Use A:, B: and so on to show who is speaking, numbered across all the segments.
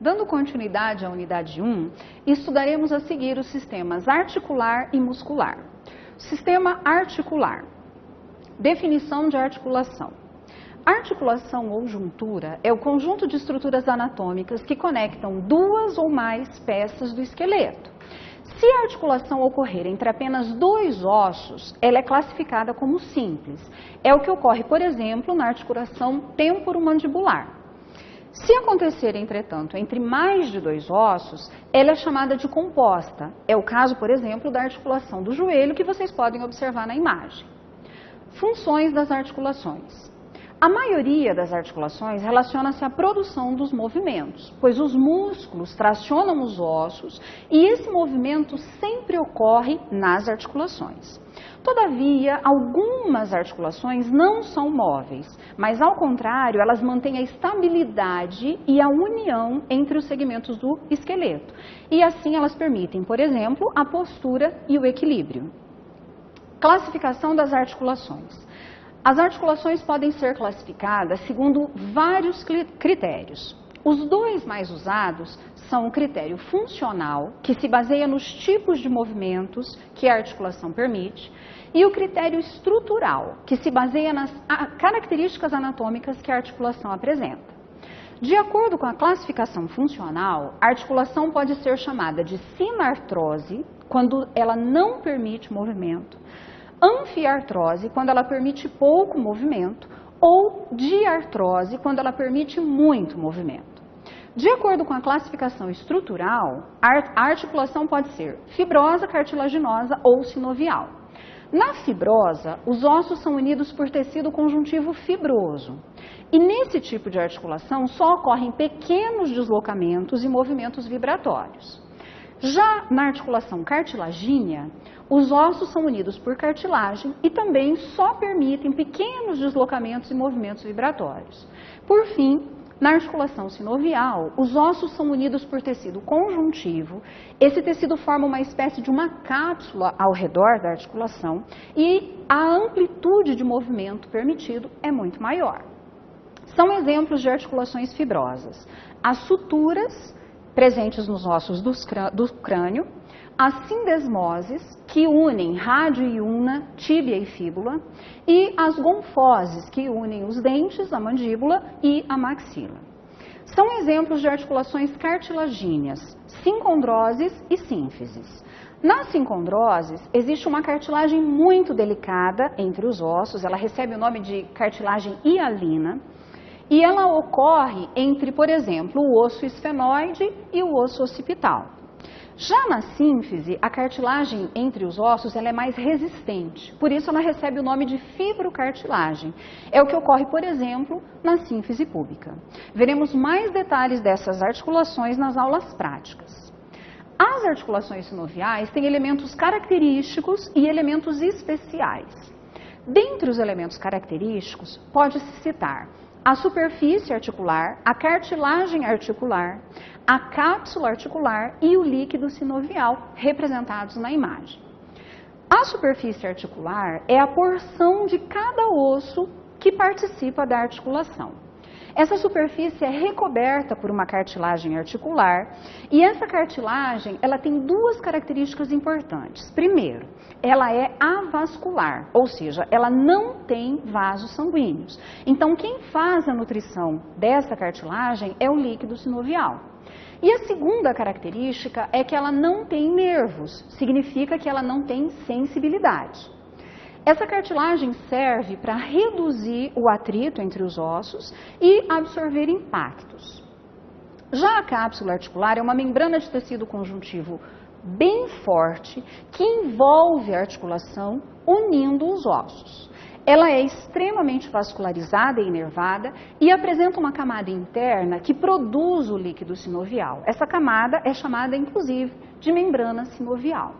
A: Dando continuidade à unidade 1, estudaremos a seguir os sistemas articular e muscular. Sistema articular. Definição de articulação. Articulação ou juntura é o conjunto de estruturas anatômicas que conectam duas ou mais peças do esqueleto. Se a articulação ocorrer entre apenas dois ossos, ela é classificada como simples. É o que ocorre, por exemplo, na articulação temporomandibular. Se acontecer, entretanto, entre mais de dois ossos, ela é chamada de composta. É o caso, por exemplo, da articulação do joelho, que vocês podem observar na imagem. Funções das articulações. A maioria das articulações relaciona-se à produção dos movimentos, pois os músculos tracionam os ossos e esse movimento sempre ocorre nas articulações. Todavia, algumas articulações não são móveis, mas ao contrário, elas mantêm a estabilidade e a união entre os segmentos do esqueleto. E assim elas permitem, por exemplo, a postura e o equilíbrio. Classificação das articulações. As articulações podem ser classificadas segundo vários critérios. Os dois mais usados são o critério funcional, que se baseia nos tipos de movimentos que a articulação permite, e o critério estrutural, que se baseia nas características anatômicas que a articulação apresenta. De acordo com a classificação funcional, a articulação pode ser chamada de sinartrose, quando ela não permite movimento, anfiartrose, quando ela permite pouco movimento, ou diartrose, quando ela permite muito movimento. De acordo com a classificação estrutural, a articulação pode ser fibrosa, cartilaginosa ou sinovial. Na fibrosa, os ossos são unidos por tecido conjuntivo fibroso. E nesse tipo de articulação só ocorrem pequenos deslocamentos e movimentos vibratórios. Já na articulação cartilagínea, os ossos são unidos por cartilagem e também só permitem pequenos deslocamentos e movimentos vibratórios. Por fim, na articulação sinovial, os ossos são unidos por tecido conjuntivo. Esse tecido forma uma espécie de uma cápsula ao redor da articulação e a amplitude de movimento permitido é muito maior. São exemplos de articulações fibrosas: as suturas, presentes nos ossos do crânio, as sindesmoses, que unem rádio e ulna, tíbia e fíbula, e as gonfoses, que unem os dentes, a mandíbula e a maxila. São exemplos de articulações cartilagíneas, sincondroses e sínfises. Nas sincondroses, existe uma cartilagem muito delicada entre os ossos, ela recebe o nome de cartilagem hialina, e ela ocorre entre, por exemplo, o osso esfenoide e o osso occipital. Já na sínfise, a cartilagem entre os ossos ela é mais resistente, por isso ela recebe o nome de fibrocartilagem. É o que ocorre, por exemplo, na sínfise púbica. Veremos mais detalhes dessas articulações nas aulas práticas. As articulações sinoviais têm elementos característicos e elementos especiais. Dentre os elementos característicos, pode-se citar a superfície articular, a cartilagem articular, a cápsula articular e o líquido sinovial, representados na imagem. A superfície articular é a porção de cada osso que participa da articulação. Essa superfície é recoberta por uma cartilagem articular e essa cartilagem ela tem duas características importantes. Primeiro, ela é avascular, ou seja, ela não tem vasos sanguíneos. Então, quem faz a nutrição dessa cartilagem é o líquido sinovial. E a segunda característica é que ela não tem nervos, significa que ela não tem sensibilidade. Essa cartilagem serve para reduzir o atrito entre os ossos e absorver impactos. Já a cápsula articular é uma membrana de tecido conjuntivo bem forte que envolve a articulação, unindo os ossos. Ela é extremamente vascularizada e inervada e apresenta uma camada interna que produz o líquido sinovial. Essa camada é chamada, inclusive, de membrana sinovial.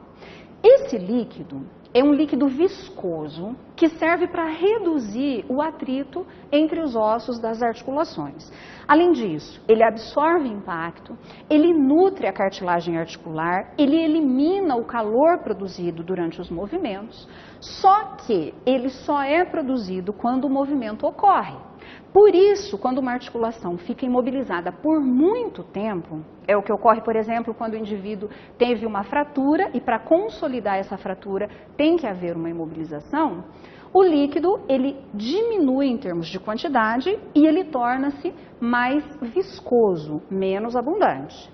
A: Esse líquido é um líquido viscoso que serve para reduzir o atrito entre os ossos das articulações. Além disso, ele absorve impacto, ele nutre a cartilagem articular, ele elimina o calor produzido durante os movimentos, só que ele só é produzido quando o movimento ocorre. Por isso, quando uma articulação fica imobilizada por muito tempo, é o que ocorre, por exemplo, quando o indivíduo teve uma fratura e para consolidar essa fratura tem que haver uma imobilização, o líquido ele diminui em termos de quantidade e ele torna-se mais viscoso, menos abundante.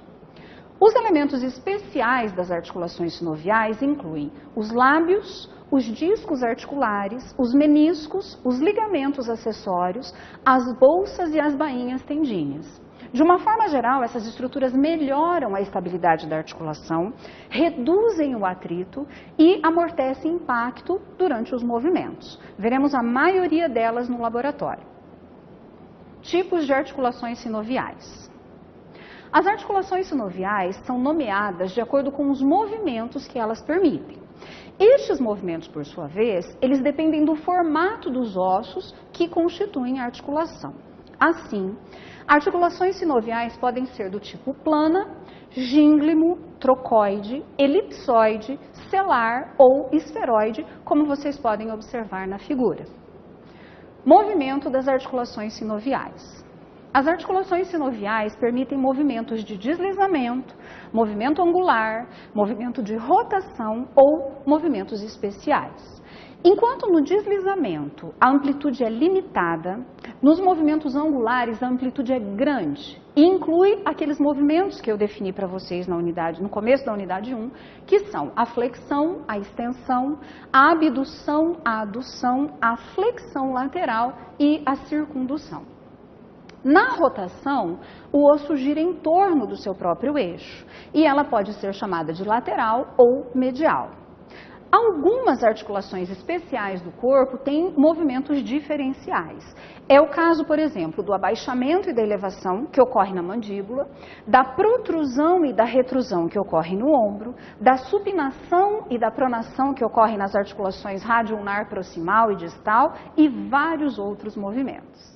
A: Os elementos especiais das articulações sinoviais incluem os lábios, os discos articulares, os meniscos, os ligamentos acessórios, as bolsas e as bainhas tendíneas. De uma forma geral, essas estruturas melhoram a estabilidade da articulação, reduzem o atrito e amortecem impacto durante os movimentos. Veremos a maioria delas no laboratório. Tipos de articulações sinoviais. As articulações sinoviais são nomeadas de acordo com os movimentos que elas permitem. Estes movimentos, por sua vez, eles dependem do formato dos ossos que constituem a articulação. Assim, articulações sinoviais podem ser do tipo plana, gínglimo, trocoide, elipsoide, selar ou esferoide, como vocês podem observar na figura. Movimento das articulações sinoviais. As articulações sinoviais permitem movimentos de deslizamento, movimento angular, movimento de rotação ou movimentos especiais. Enquanto no deslizamento a amplitude é limitada, nos movimentos angulares a amplitude é grande e inclui aqueles movimentos que eu defini para vocês no começo da unidade 1, que são a flexão, a extensão, a abdução, a adução, a flexão lateral e a circundução. Na rotação, o osso gira em torno do seu próprio eixo e ela pode ser chamada de lateral ou medial. Algumas articulações especiais do corpo têm movimentos diferenciais. É o caso, por exemplo, do abaixamento e da elevação, que ocorre na mandíbula, da protrusão e da retrusão, que ocorre no ombro, da supinação e da pronação, que ocorre nas articulações radioulnar proximal e distal, e vários outros movimentos.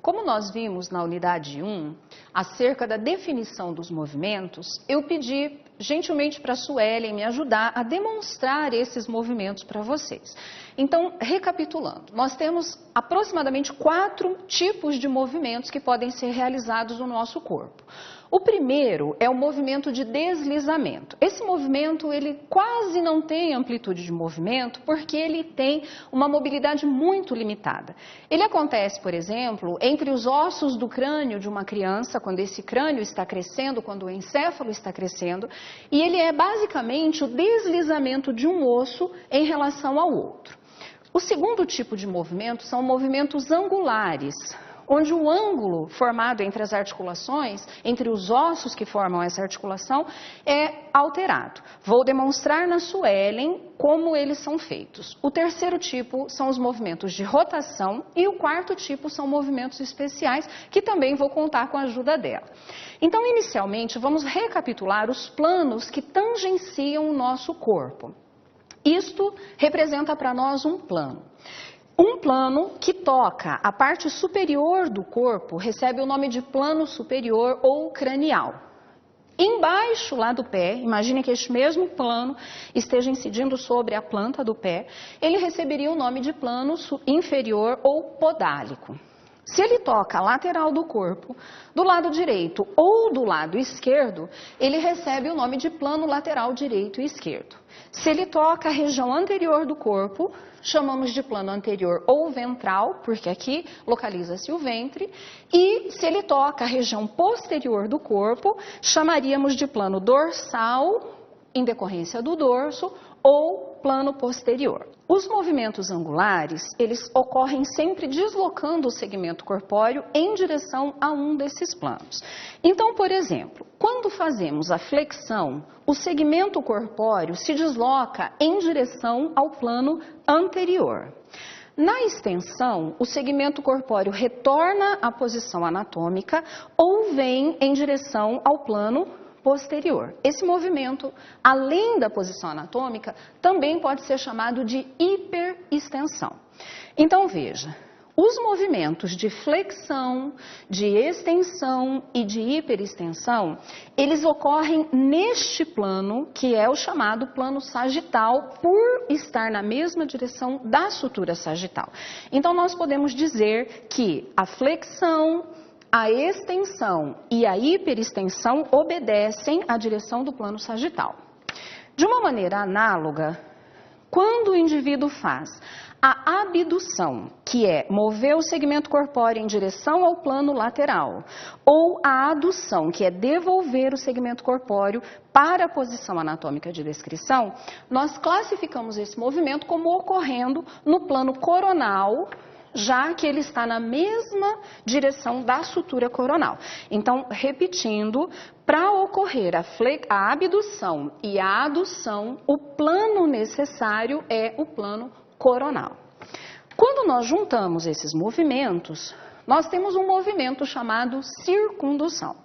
A: Como nós vimos na unidade 1, acerca da definição dos movimentos, eu pedi gentilmente para a Suelen me ajudar a demonstrar esses movimentos para vocês. Então, recapitulando, nós temos aproximadamente 4 tipos de movimentos que podem ser realizados no nosso corpo. O primeiro é o movimento de deslizamento. Esse movimento, ele quase não tem amplitude de movimento porque ele tem uma mobilidade muito limitada. Ele acontece, por exemplo, entre os ossos do crânio de uma criança, quando esse crânio está crescendo, quando o encéfalo está crescendo, e ele é basicamente o deslizamento de um osso em relação ao outro. O segundo tipo de movimento são movimentos angulares, onde o ângulo formado entre as articulações, entre os ossos que formam essa articulação, é alterado. Vou demonstrar na Suelen como eles são feitos. O terceiro tipo são os movimentos de rotação e o quarto tipo são movimentos especiais, que também vou contar com a ajuda dela. Então, inicialmente, vamos recapitular os planos que tangenciam o nosso corpo. Isto representa para nós um plano. Um plano que toca a parte superior do corpo recebe o nome de plano superior ou cranial. Embaixo lá do pé, imagine que este mesmo plano esteja incidindo sobre a planta do pé, ele receberia o nome de plano inferior ou podálico. Se ele toca a lateral do corpo, do lado direito ou do lado esquerdo, ele recebe o nome de plano lateral direito e esquerdo. Se ele toca a região anterior do corpo, chamamos de plano anterior ou ventral, porque aqui localiza-se o ventre. E se ele toca a região posterior do corpo, chamaríamos de plano dorsal, em decorrência do dorso, ou plano posterior. Os movimentos angulares, eles ocorrem sempre deslocando o segmento corpóreo em direção a um desses planos. Então, por exemplo, quando fazemos a flexão, o segmento corpóreo se desloca em direção ao plano anterior. Na extensão, o segmento corpóreo retorna à posição anatômica ou vem em direção ao plano posterior. Esse movimento, além da posição anatômica, também pode ser chamado de hiperextensão. Então, veja, os movimentos de flexão, de extensão e de hiperextensão, eles ocorrem neste plano, que é o chamado plano sagital, por estar na mesma direção da sutura sagital. Então, nós podemos dizer que a flexão, a extensão e a hiperextensão obedecem à direção do plano sagital. De uma maneira análoga, quando o indivíduo faz a abdução, que é mover o segmento corpóreo em direção ao plano lateral, ou a adução, que é devolver o segmento corpóreo para a posição anatômica de descrição, nós classificamos esse movimento como ocorrendo no plano coronal, já que ele está na mesma direção da sutura coronal. Então, repetindo, para ocorrer a abdução e a adução, o plano necessário é o plano coronal. Quando nós juntamos esses movimentos, nós temos um movimento chamado circundução.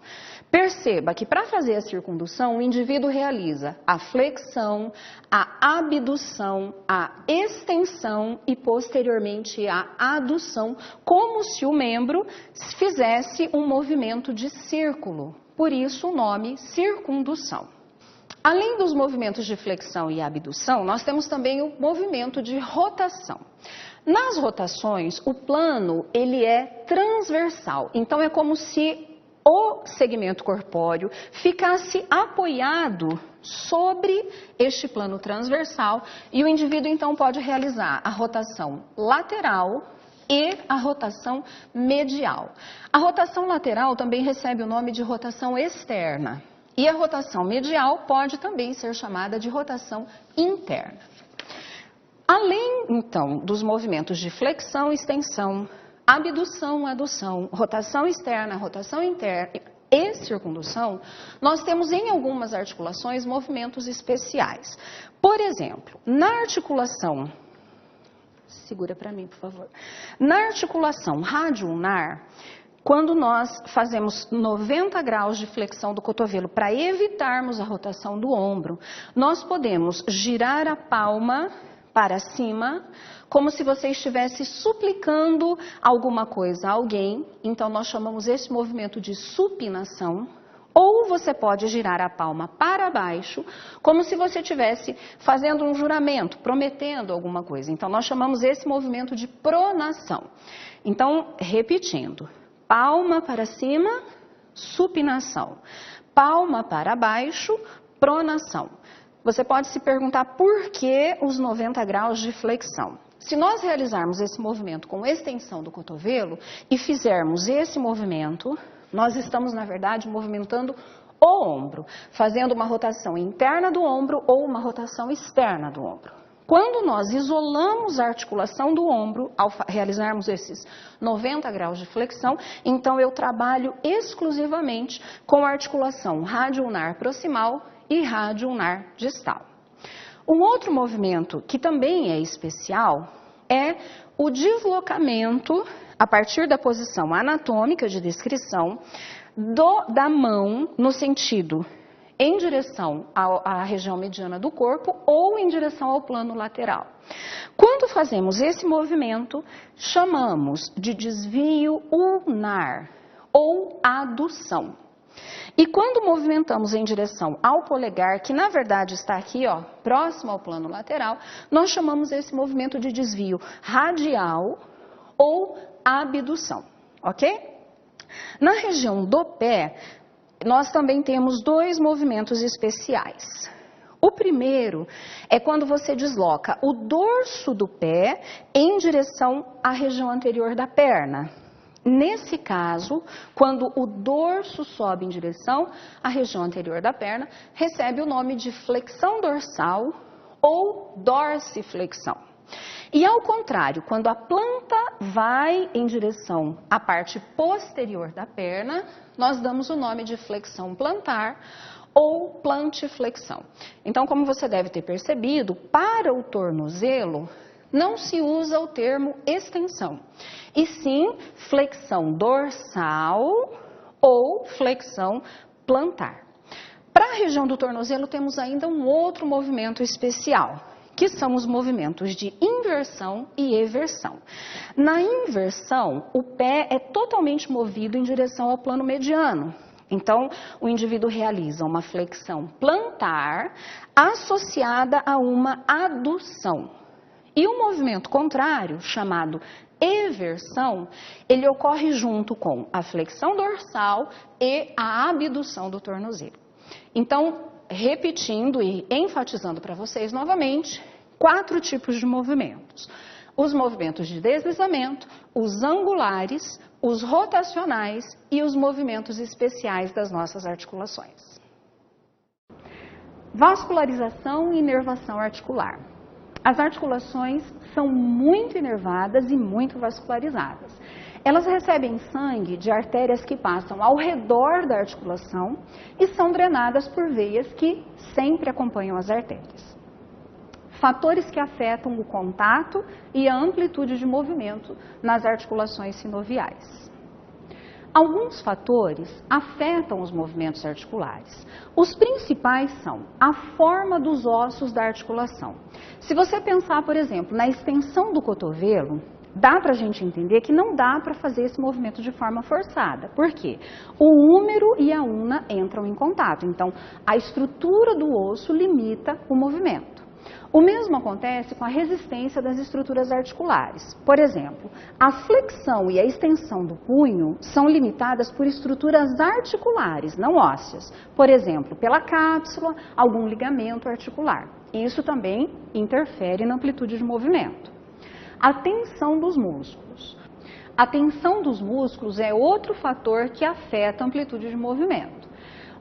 A: Perceba que para fazer a circundução, o indivíduo realiza a flexão, a abdução, a extensão e posteriormente a adução, como se o membro fizesse um movimento de círculo. Por isso o nome circundução. Além dos movimentos de flexão e abdução, nós temos também o movimento de rotação. Nas rotações, o plano ele é transversal, então é como se o segmento corpóreo ficasse apoiado sobre este plano transversal e o indivíduo então pode realizar a rotação lateral e a rotação medial. A rotação lateral também recebe o nome de rotação externa. E a rotação medial pode também ser chamada de rotação interna. Além, então, dos movimentos de flexão, extensão, abdução, adução, rotação externa, rotação interna e circundução, nós temos em algumas articulações movimentos especiais. Por exemplo, na articulação, segura para mim, por favor, na articulação radioulnar, quando nós fazemos 90 graus de flexão do cotovelo para evitarmos a rotação do ombro, nós podemos girar a palma para cima, como se você estivesse suplicando alguma coisa a alguém. Então, nós chamamos esse movimento de supinação. Ou você pode girar a palma para baixo, como se você estivesse fazendo um juramento, prometendo alguma coisa. Então, nós chamamos esse movimento de pronação. Então, repetindo. Palma para cima, supinação. Palma para baixo, pronação. Você pode se perguntar por que os 90 graus de flexão. Se nós realizarmos esse movimento com extensão do cotovelo e fizermos esse movimento, nós estamos, na verdade, movimentando o ombro, fazendo uma rotação interna do ombro ou uma rotação externa do ombro. Quando nós isolamos a articulação do ombro, ao realizarmos esses 90 graus de flexão, então eu trabalho exclusivamente com a articulação radioulnar proximal e radioulnar distal. Um outro movimento que também é especial é o deslocamento, a partir da posição anatômica de descrição, da mão no sentido em direção à região mediana do corpo ou em direção ao plano lateral. Quando fazemos esse movimento, chamamos de desvio ulnar ou adução. E quando movimentamos em direção ao polegar, que na verdade está aqui, ó, próximo ao plano lateral, nós chamamos esse movimento de desvio radial ou abdução, ok? Na região do pé, nós também temos dois movimentos especiais. O primeiro é quando você desloca o dorso do pé em direção à região anterior da perna. Nesse caso, quando o dorso sobe em direção à região anterior da perna, recebe o nome de flexão dorsal ou dorsiflexão. E ao contrário, quando a planta vai em direção à parte posterior da perna, nós damos o nome de flexão plantar ou plantiflexão. Então, como você deve ter percebido, para o tornozelo não se usa o termo extensão, e sim flexão dorsal ou flexão plantar. Para a região do tornozelo, temos ainda um outro movimento especial, que são os movimentos de inversão e eversão. Na inversão, o pé é totalmente movido em direção ao plano mediano. Então, o indivíduo realiza uma flexão plantar associada a uma adução. E o movimento contrário, chamado eversão, ele ocorre junto com a flexão dorsal e a abdução do tornozelo. Então, repetindo e enfatizando para vocês novamente, 4 tipos de movimentos. Os movimentos de deslizamento, os angulares, os rotacionais e os movimentos especiais das nossas articulações. Vascularização e inervação articular. As articulações são muito inervadas e muito vascularizadas. Elas recebem sangue de artérias que passam ao redor da articulação e são drenadas por veias que sempre acompanham as artérias. Fatores que afetam o contato e a amplitude de movimento nas articulações sinoviais. Alguns fatores afetam os movimentos articulares. Os principais são a forma dos ossos da articulação. Se você pensar, por exemplo, na extensão do cotovelo, dá para a gente entender que não dá para fazer esse movimento de forma forçada. Por quê? O húmero e a una entram em contato, então a estrutura do osso limita o movimento. O mesmo acontece com a resistência das estruturas articulares. Por exemplo, a flexão e a extensão do punho são limitadas por estruturas articulares, não ósseas. Por exemplo, pela cápsula, algum ligamento articular. Isso também interfere na amplitude de movimento. A tensão dos músculos. A tensão dos músculos é outro fator que afeta a amplitude de movimento.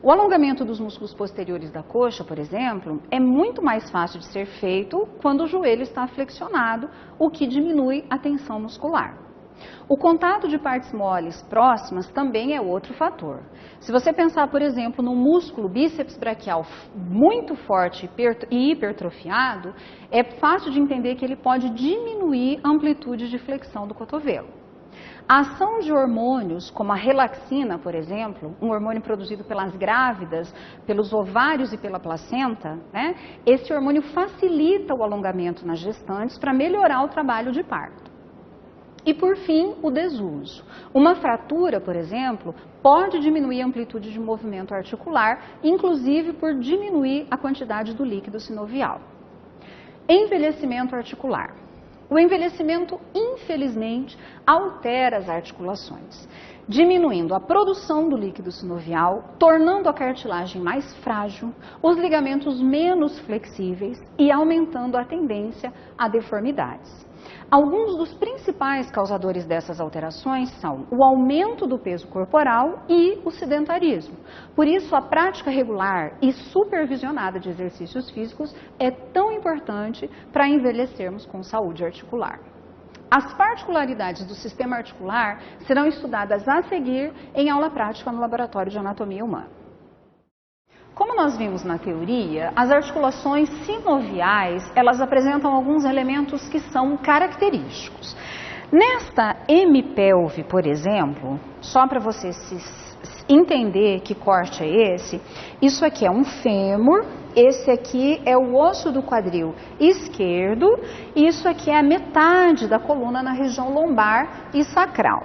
A: O alongamento dos músculos posteriores da coxa, por exemplo, é muito mais fácil de ser feito quando o joelho está flexionado, o que diminui a tensão muscular. O contato de partes moles próximas também é outro fator. Se você pensar, por exemplo, no músculo bíceps braquial muito forte e hipertrofiado, é fácil de entender que ele pode diminuir a amplitude de flexão do cotovelo. A ação de hormônios, como a relaxina, por exemplo, um hormônio produzido pelas grávidas, pelos ovários e pela placenta, né? Esse hormônio facilita o alongamento nas gestantes para melhorar o trabalho de parto. E, por fim, o desuso. Uma fratura, por exemplo, pode diminuir a amplitude de movimento articular, inclusive por diminuir a quantidade do líquido sinovial. Envelhecimento articular. O envelhecimento, infelizmente, altera as articulações, diminuindo a produção do líquido sinovial, tornando a cartilagem mais frágil, os ligamentos menos flexíveis e aumentando a tendência a deformidades. Alguns dos principais causadores dessas alterações são o aumento do peso corporal e o sedentarismo. Por isso, a prática regular e supervisionada de exercícios físicos é tão importante para envelhecermos com saúde articular. As particularidades do sistema articular serão estudadas a seguir em aula prática no Laboratório de Anatomia Humana. Como nós vimos na teoria, as articulações sinoviais, elas apresentam alguns elementos que são característicos. Nesta hemipelve, por exemplo, só para você entender que corte é esse, isso aqui é um fêmur, esse aqui é o osso do quadril esquerdo, e isso aqui é a metade da coluna na região lombar e sacral.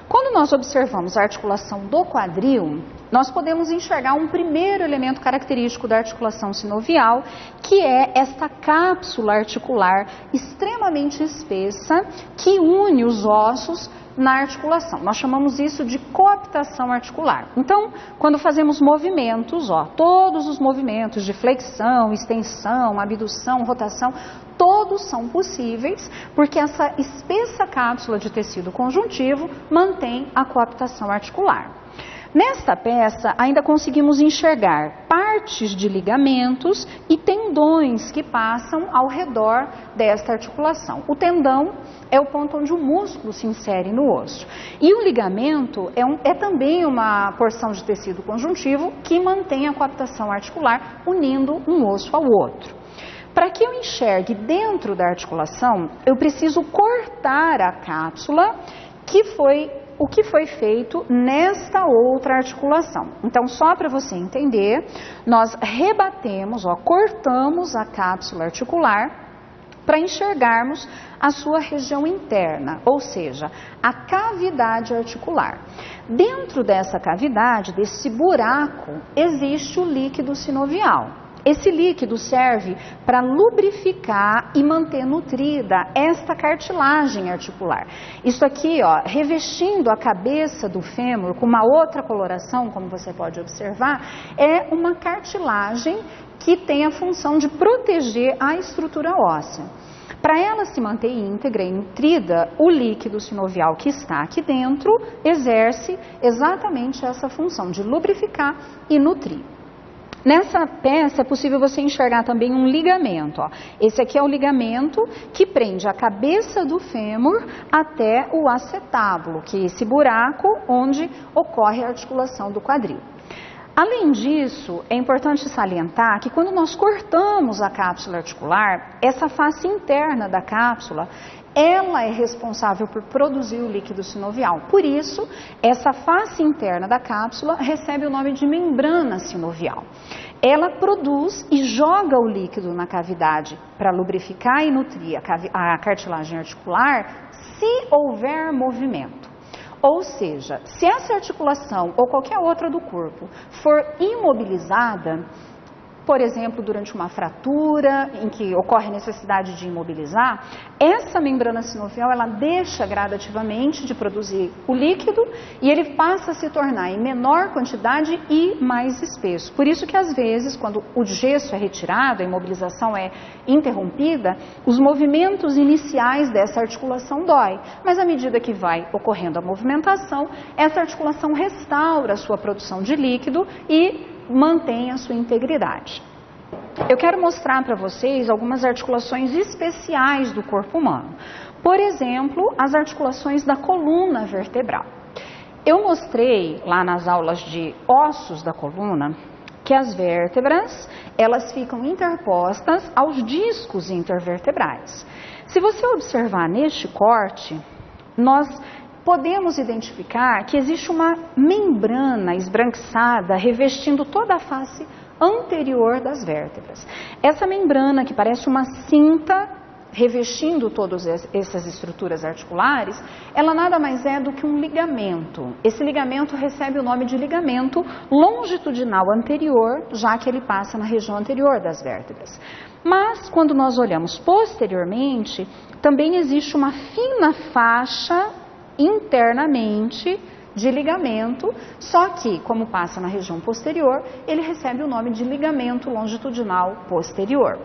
A: Quando nós observamos a articulação do quadril, nós podemos enxergar um primeiro elemento característico da articulação sinovial, que é esta cápsula articular extremamente espessa que une os ossos na articulação. Nós chamamos isso de coaptação articular. Então, quando fazemos movimentos, todos os movimentos de flexão, extensão, abdução, rotação, todos são possíveis, porque essa espessa cápsula de tecido conjuntivo mantém a coaptação articular. Nesta peça, ainda conseguimos enxergar partes de ligamentos e tendões que passam ao redor desta articulação. O tendão é o ponto onde o músculo se insere no osso. E o ligamento é também uma porção de tecido conjuntivo que mantém a coaptação articular, unindo um osso ao outro. Para que eu enxergue dentro da articulação, eu preciso cortar a cápsula o que foi feito nesta outra articulação. Então, só para você entender, nós rebatemos, cortamos a cápsula articular para enxergarmos a sua região interna, ou seja, a cavidade articular. Dentro dessa cavidade, desse buraco, existe o líquido sinovial. Esse líquido serve para lubrificar e manter nutrida esta cartilagem articular. Isso aqui, revestindo a cabeça do fêmur com uma outra coloração, como você pode observar, é uma cartilagem que tem a função de proteger a estrutura óssea. Para ela se manter íntegra e nutrida, o líquido sinovial que está aqui dentro exerce exatamente essa função de lubrificar e nutrir. Nessa peça é possível você enxergar também um ligamento. Esse aqui é o ligamento que prende a cabeça do fêmur até o acetábulo, que é esse buraco onde ocorre a articulação do quadril. Além disso, é importante salientar que quando nós cortamos a cápsula articular, essa face interna da cápsula, ela é responsável por produzir o líquido sinovial. Por isso, essa face interna da cápsula recebe o nome de membrana sinovial. Ela produz e joga o líquido na cavidade para lubrificar e nutrir a cartilagem articular se houver movimento. Ou seja, se essa articulação ou qualquer outra do corpo for imobilizada, por exemplo, durante uma fratura em que ocorre necessidade de imobilizar, essa membrana sinovial ela deixa gradativamente de produzir o líquido e ele passa a se tornar em menor quantidade e mais espesso. Por isso que às vezes, quando o gesso é retirado, a imobilização é interrompida, os movimentos iniciais dessa articulação dói. Mas à medida que vai ocorrendo a movimentação, essa articulação restaura a sua produção de líquido e mantém a sua integridade. Eu quero mostrar para vocês algumas articulações especiais do corpo humano. Por exemplo, as articulações da coluna vertebral. Eu mostrei lá nas aulas de ossos da coluna que as vértebras, elas ficam interpostas aos discos intervertebrais. Se você observar neste corte, nós podemos identificar que existe uma membrana esbranquiçada revestindo toda a face anterior das vértebras. Essa membrana, que parece uma cinta revestindo todas essas estruturas articulares, ela nada mais é do que um ligamento. Esse ligamento recebe o nome de ligamento longitudinal anterior, já que ele passa na região anterior das vértebras. Mas, quando nós olhamos posteriormente, também existe uma fina faixa internamente de ligamento, só que, como passa na região posterior, ele recebe o nome de ligamento longitudinal posterior.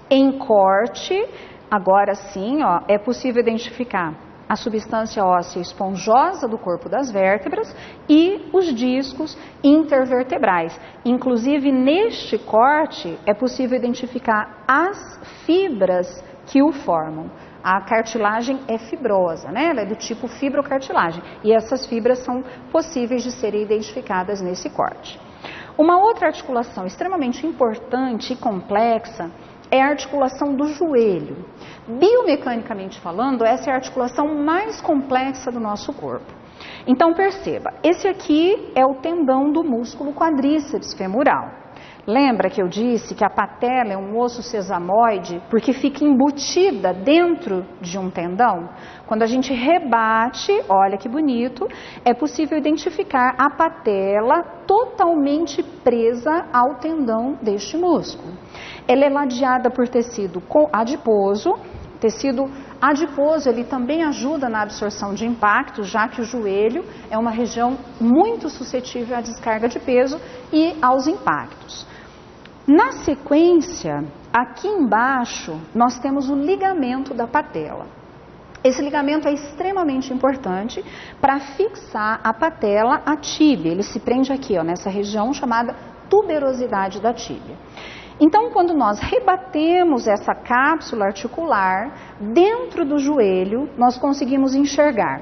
A: Em corte, agora sim, é possível identificar a substância óssea esponjosa do corpo das vértebras e os discos intervertebrais. Inclusive, neste corte, é possível identificar as fibras que o formam. A cartilagem é fibrosa, né? Ela é do tipo fibrocartilagem e essas fibras são possíveis de serem identificadas nesse corte. Uma outra articulação extremamente importante e complexa é a articulação do joelho. Biomecanicamente falando, essa é a articulação mais complexa do nosso corpo. Então perceba, esse aqui é o tendão do músculo quadríceps femoral. Lembra que eu disse que a patela é um osso sesamoide porque fica embutida dentro de um tendão? Quando a gente rebate, olha que bonito, é possível identificar a patela totalmente presa ao tendão deste músculo. Ela é ladeada por tecido adiposo. Tecido adiposo, ele também ajuda na absorção de impactos, já que o joelho é uma região muito suscetível à descarga de peso e aos impactos. Na sequência, aqui embaixo, nós temos o ligamento da patela. Esse ligamento é extremamente importante para fixar a patela à tíbia. Ele se prende aqui, nessa região chamada tuberosidade da tíbia. Então, quando nós rebatemos essa cápsula articular dentro do joelho, nós conseguimos enxergar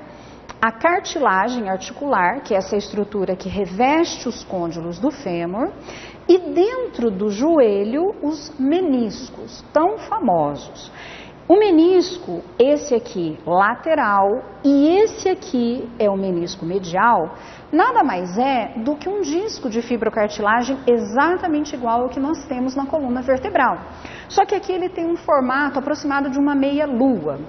A: a cartilagem articular, que é essa estrutura que reveste os côndilos do fêmur, e dentro do joelho, os meniscos, tão famosos. O menisco, esse aqui lateral e esse aqui é o menisco medial, nada mais é do que um disco de fibrocartilagem exatamente igual ao que nós temos na coluna vertebral. Só que aqui ele tem um formato aproximado de uma meia-lua.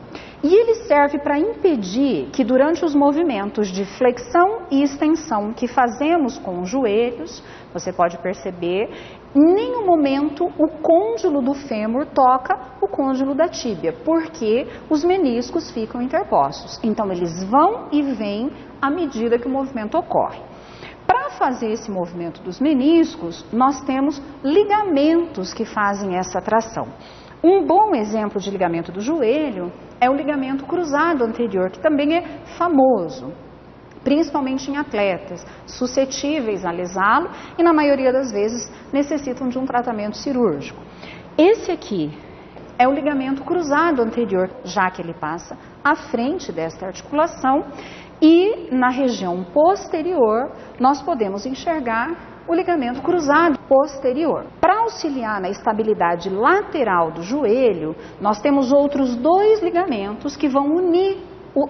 A: E ele serve para impedir que durante os movimentos de flexão e extensão que fazemos com os joelhos, você pode perceber, em nenhum momento o côndilo do fêmur toca o côndilo da tíbia, porque os meniscos ficam interpostos. Então eles vão e vêm à medida que o movimento ocorre. Para fazer esse movimento dos meniscos, nós temos ligamentos que fazem essa tração. Um bom exemplo de ligamento do joelho é o ligamento cruzado anterior, que também é famoso, principalmente em atletas suscetíveis a lesá-lo e na maioria das vezes necessitam de um tratamento cirúrgico. Esse aqui é o ligamento cruzado anterior, já que ele passa à frente desta articulação e na região posterior nós podemos enxergar o ligamento cruzado posterior. Para auxiliar na estabilidade lateral do joelho, nós temos outros dois ligamentos que vão unir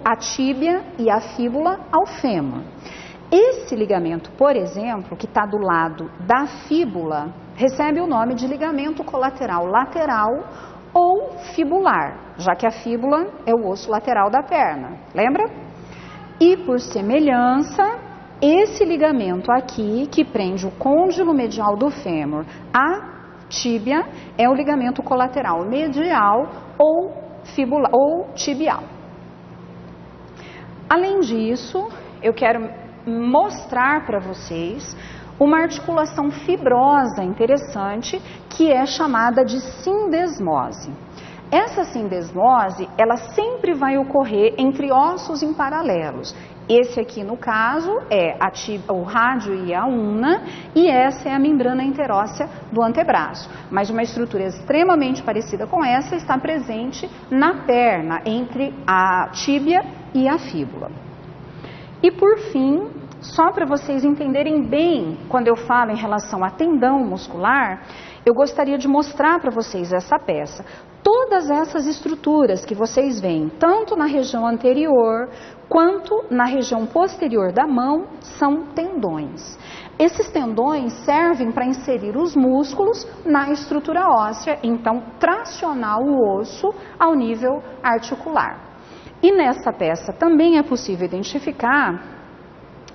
A: a tíbia e a fíbula ao fêmur. Esse ligamento, por exemplo, que está do lado da fíbula, recebe o nome de ligamento colateral lateral ou fibular, já que a fíbula é o osso lateral da perna, lembra? E por semelhança, esse ligamento aqui, que prende o côndilo medial do fêmur à tíbia, é o ligamento colateral medial ou tibial. Além disso, eu quero mostrar para vocês uma articulação fibrosa interessante que é chamada de sindesmose. Essa sindesmose, ela sempre vai ocorrer entre ossos em paralelos. Esse aqui, no caso, é o rádio e a una, e essa é a membrana interóssea do antebraço. Mas uma estrutura extremamente parecida com essa está presente na perna, entre a tíbia e a fíbula. E por fim, só para vocês entenderem bem, quando eu falo em relação a tendão muscular, eu gostaria de mostrar para vocês essa peça. Todas essas estruturas que vocês veem, tanto na região anterior quanto na região posterior da mão, são tendões. Esses tendões servem para inserir os músculos na estrutura óssea, então tracionar o osso ao nível articular. E nessa peça também é possível identificar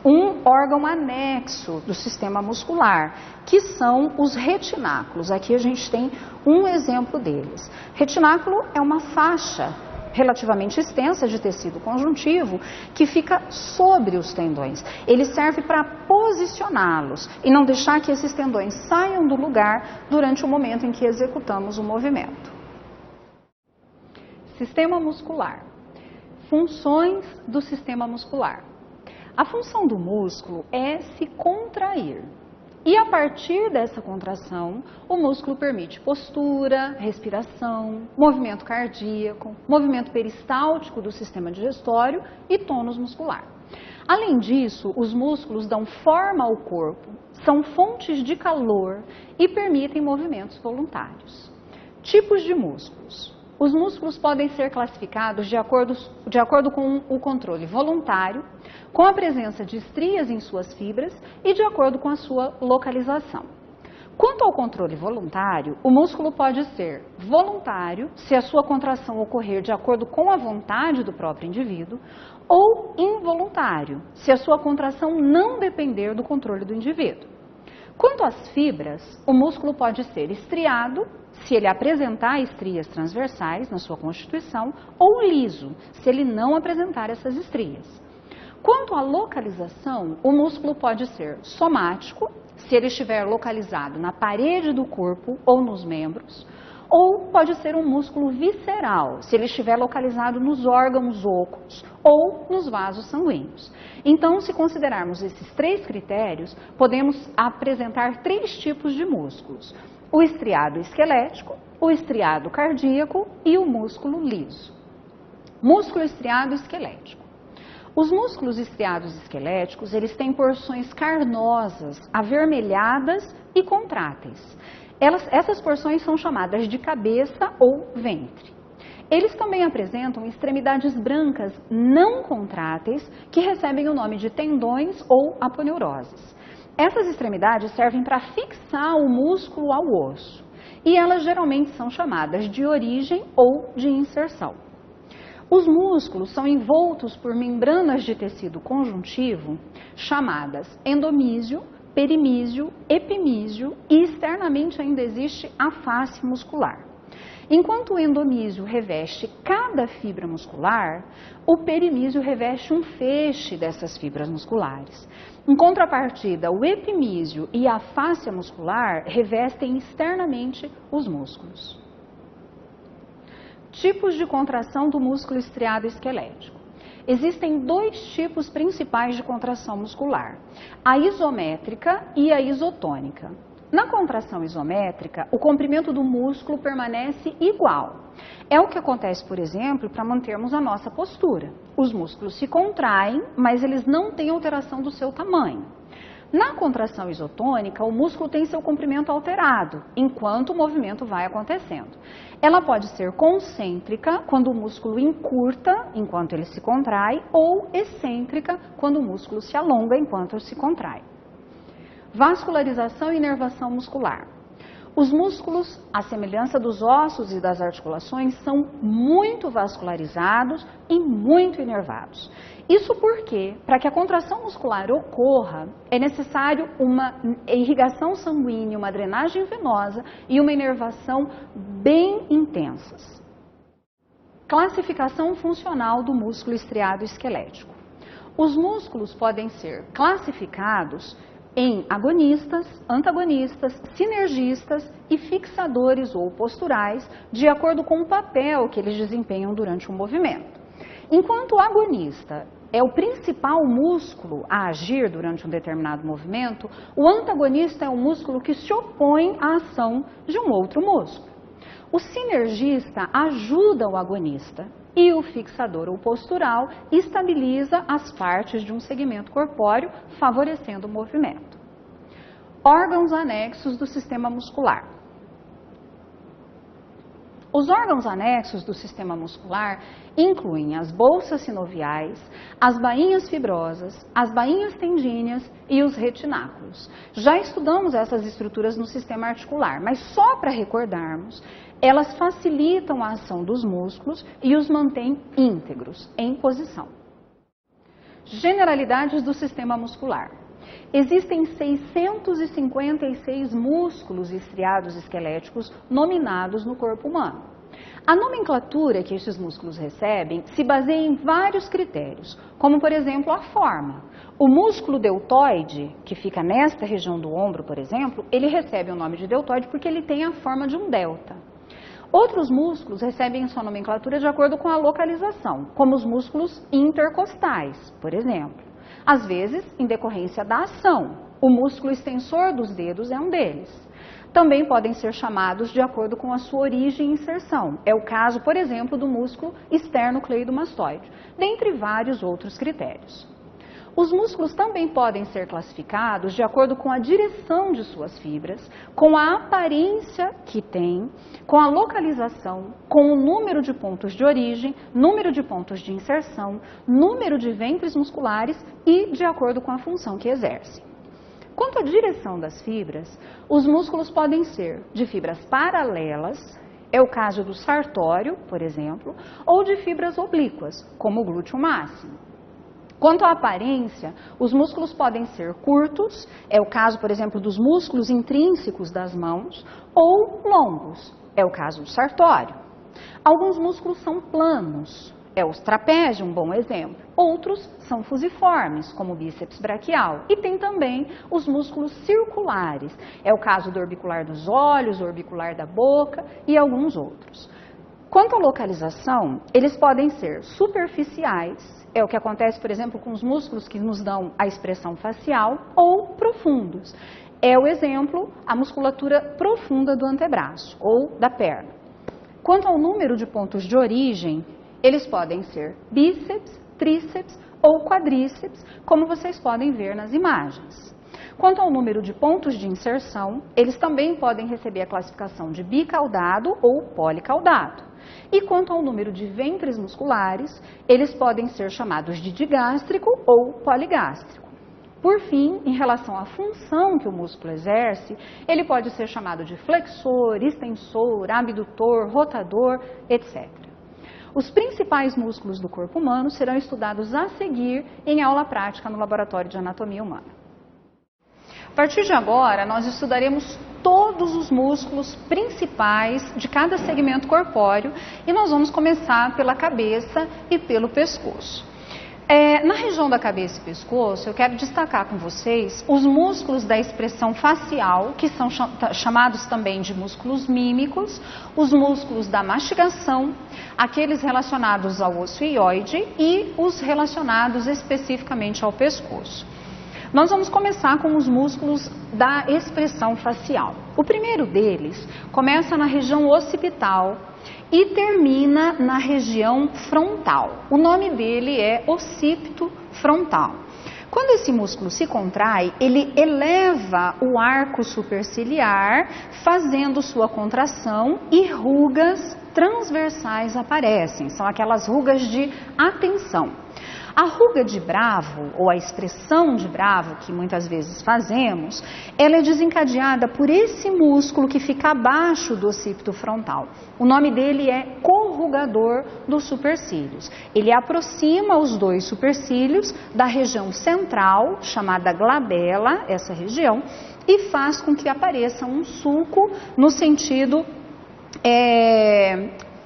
A: um órgão anexo do sistema muscular, que são os retináculos. Aqui a gente tem um exemplo deles. Retináculo é uma faixa relativamente extensa de tecido conjuntivo que fica sobre os tendões. Ele serve para posicioná-los e não deixar que esses tendões saiam do lugar durante o momento em que executamos o movimento. Sistema muscular. Funções do sistema muscular. A função do músculo é se contrair. E a partir dessa contração, o músculo permite postura, respiração, movimento cardíaco, movimento peristáltico do sistema digestório e tônus muscular. Além disso, os músculos dão forma ao corpo, são fontes de calor e permitem movimentos voluntários. Tipos de músculos. Os músculos podem ser classificados de acordo com o controle voluntário, com a presença de estrias em suas fibras e de acordo com a sua localização. Quanto ao controle voluntário, o músculo pode ser voluntário, se a sua contração ocorrer de acordo com a vontade do próprio indivíduo, ou involuntário, se a sua contração não depender do controle do indivíduo. Quanto às fibras, o músculo pode ser estriado, se ele apresentar estrias transversais na sua constituição, ou liso, se ele não apresentar essas estrias. Quanto à localização, o músculo pode ser somático, se ele estiver localizado na parede do corpo ou nos membros, ou pode ser um músculo visceral, se ele estiver localizado nos órgãos ocos ou nos vasos sanguíneos. Então, se considerarmos esses três critérios, podemos apresentar três tipos de músculos: o estriado esquelético, o estriado cardíaco e o músculo liso. Músculo estriado esquelético. Os músculos estriados esqueléticos, eles têm porções carnosas, avermelhadas e contráteis. Essas porções são chamadas de cabeça ou ventre. Eles também apresentam extremidades brancas não contráteis, que recebem o nome de tendões ou aponeuroses. Essas extremidades servem para fixar o músculo ao osso, e elas geralmente são chamadas de origem ou de inserção. Os músculos são envoltos por membranas de tecido conjuntivo, chamadas endomísio, perimísio, epimísio, e externamente ainda existe a face muscular. Enquanto o endomísio reveste cada fibra muscular, o perimísio reveste um feixe dessas fibras musculares. Em contrapartida, o epimísio e a fáscia muscular revestem externamente os músculos. Tipos de contração do músculo estriado esquelético. Existem dois tipos principais de contração muscular, a isométrica e a isotônica. Na contração isométrica, o comprimento do músculo permanece igual. É o que acontece, por exemplo, para mantermos a nossa postura. Os músculos se contraem, mas eles não têm alteração do seu tamanho. Na contração isotônica, o músculo tem seu comprimento alterado, enquanto o movimento vai acontecendo. Ela pode ser concêntrica, quando o músculo encurta, enquanto ele se contrai, ou excêntrica, quando o músculo se alonga, enquanto se contrai. Vascularização e inervação muscular. Os músculos, à semelhança dos ossos e das articulações, são muito vascularizados e muito inervados. Isso porque, para que a contração muscular ocorra, é necessário uma irrigação sanguínea, uma drenagem venosa e uma inervação bem intensas. Classificação funcional do músculo estriado esquelético. Os músculos podem ser classificados em agonistas, antagonistas, sinergistas e fixadores ou posturais, de acordo com o papel que eles desempenham durante o movimento. Enquanto o agonista é o principal músculo a agir durante um determinado movimento, o antagonista é um músculo que se opõe à ação de um outro músculo. O sinergista ajuda o agonista e o fixador ou postural estabiliza as partes de um segmento corpóreo, favorecendo o movimento. Órgãos anexos do sistema muscular. Os órgãos anexos do sistema muscular incluem as bolsas sinoviais, as bainhas fibrosas, as bainhas tendíneas e os retináculos. Já estudamos essas estruturas no sistema articular, mas só para recordarmos, elas facilitam a ação dos músculos e os mantêm íntegros, em posição. Generalidades do sistema muscular. Existem 656 músculos estriados esqueléticos nominados no corpo humano. A nomenclatura que esses músculos recebem se baseia em vários critérios, como por exemplo a forma. O músculo deltoide, que fica nesta região do ombro, por exemplo, ele recebe o nome de deltoide porque ele tem a forma de um delta. Outros músculos recebem sua nomenclatura de acordo com a localização, como os músculos intercostais, por exemplo. Às vezes, em decorrência da ação, o músculo extensor dos dedos é um deles. Também podem ser chamados de acordo com a sua origem e inserção. É o caso, por exemplo, do músculo esternocleidomastoide, dentre vários outros critérios. Os músculos também podem ser classificados de acordo com a direção de suas fibras, com a aparência que têm, com a localização, com o número de pontos de origem, número de pontos de inserção, número de ventres musculares e de acordo com a função que exercem. Quanto à direção das fibras, os músculos podem ser de fibras paralelas, é o caso do sartório, por exemplo, ou de fibras oblíquas, como o glúteo máximo. Quanto à aparência, os músculos podem ser curtos, é o caso, por exemplo, dos músculos intrínsecos das mãos, ou longos, é o caso do sartório. Alguns músculos são planos, é o trapézio, um bom exemplo. Outros são fusiformes, como o bíceps braquial. E tem também os músculos circulares, é o caso do orbicular dos olhos, orbicular da boca e alguns outros. Quanto à localização, eles podem ser superficiais, é o que acontece, por exemplo, com os músculos que nos dão a expressão facial, ou profundos. É o exemplo, a musculatura profunda do antebraço ou da perna. Quanto ao número de pontos de origem, eles podem ser bíceps, tríceps ou quadríceps, como vocês podem ver nas imagens. Quanto ao número de pontos de inserção, eles também podem receber a classificação de bicaudado ou policaudado. E quanto ao número de ventres musculares, eles podem ser chamados de digástrico ou poligástrico. Por fim, em relação à função que o músculo exerce, ele pode ser chamado de flexor, extensor, abdutor, rotador, etc. Os principais músculos do corpo humano serão estudados a seguir em aula prática no Laboratório de Anatomia Humana. A partir de agora, nós estudaremos todos os músculos principais de cada segmento corpóreo e nós vamos começar pela cabeça e pelo pescoço. Na região da cabeça e pescoço, eu quero destacar com vocês os músculos da expressão facial, que são chamados também de músculos mímicos, os músculos da mastigação, aqueles relacionados ao osso hioide e os relacionados especificamente ao pescoço. Nós vamos começar com os músculos da expressão facial. O primeiro deles começa na região occipital e termina na região frontal. O nome dele é occipito frontal. Quando esse músculo se contrai, ele eleva o arco superciliar, fazendo sua contração e rugas transversais aparecem. São aquelas rugas de atenção. A ruga de Bravo, ou a expressão de Bravo, que muitas vezes fazemos, ela é desencadeada por esse músculo que fica abaixo do occipito frontal. O nome dele é corrugador dos supercílios. Ele aproxima os dois supercílios da região central, chamada glabela, essa região, e faz com que apareça um sulco no sentido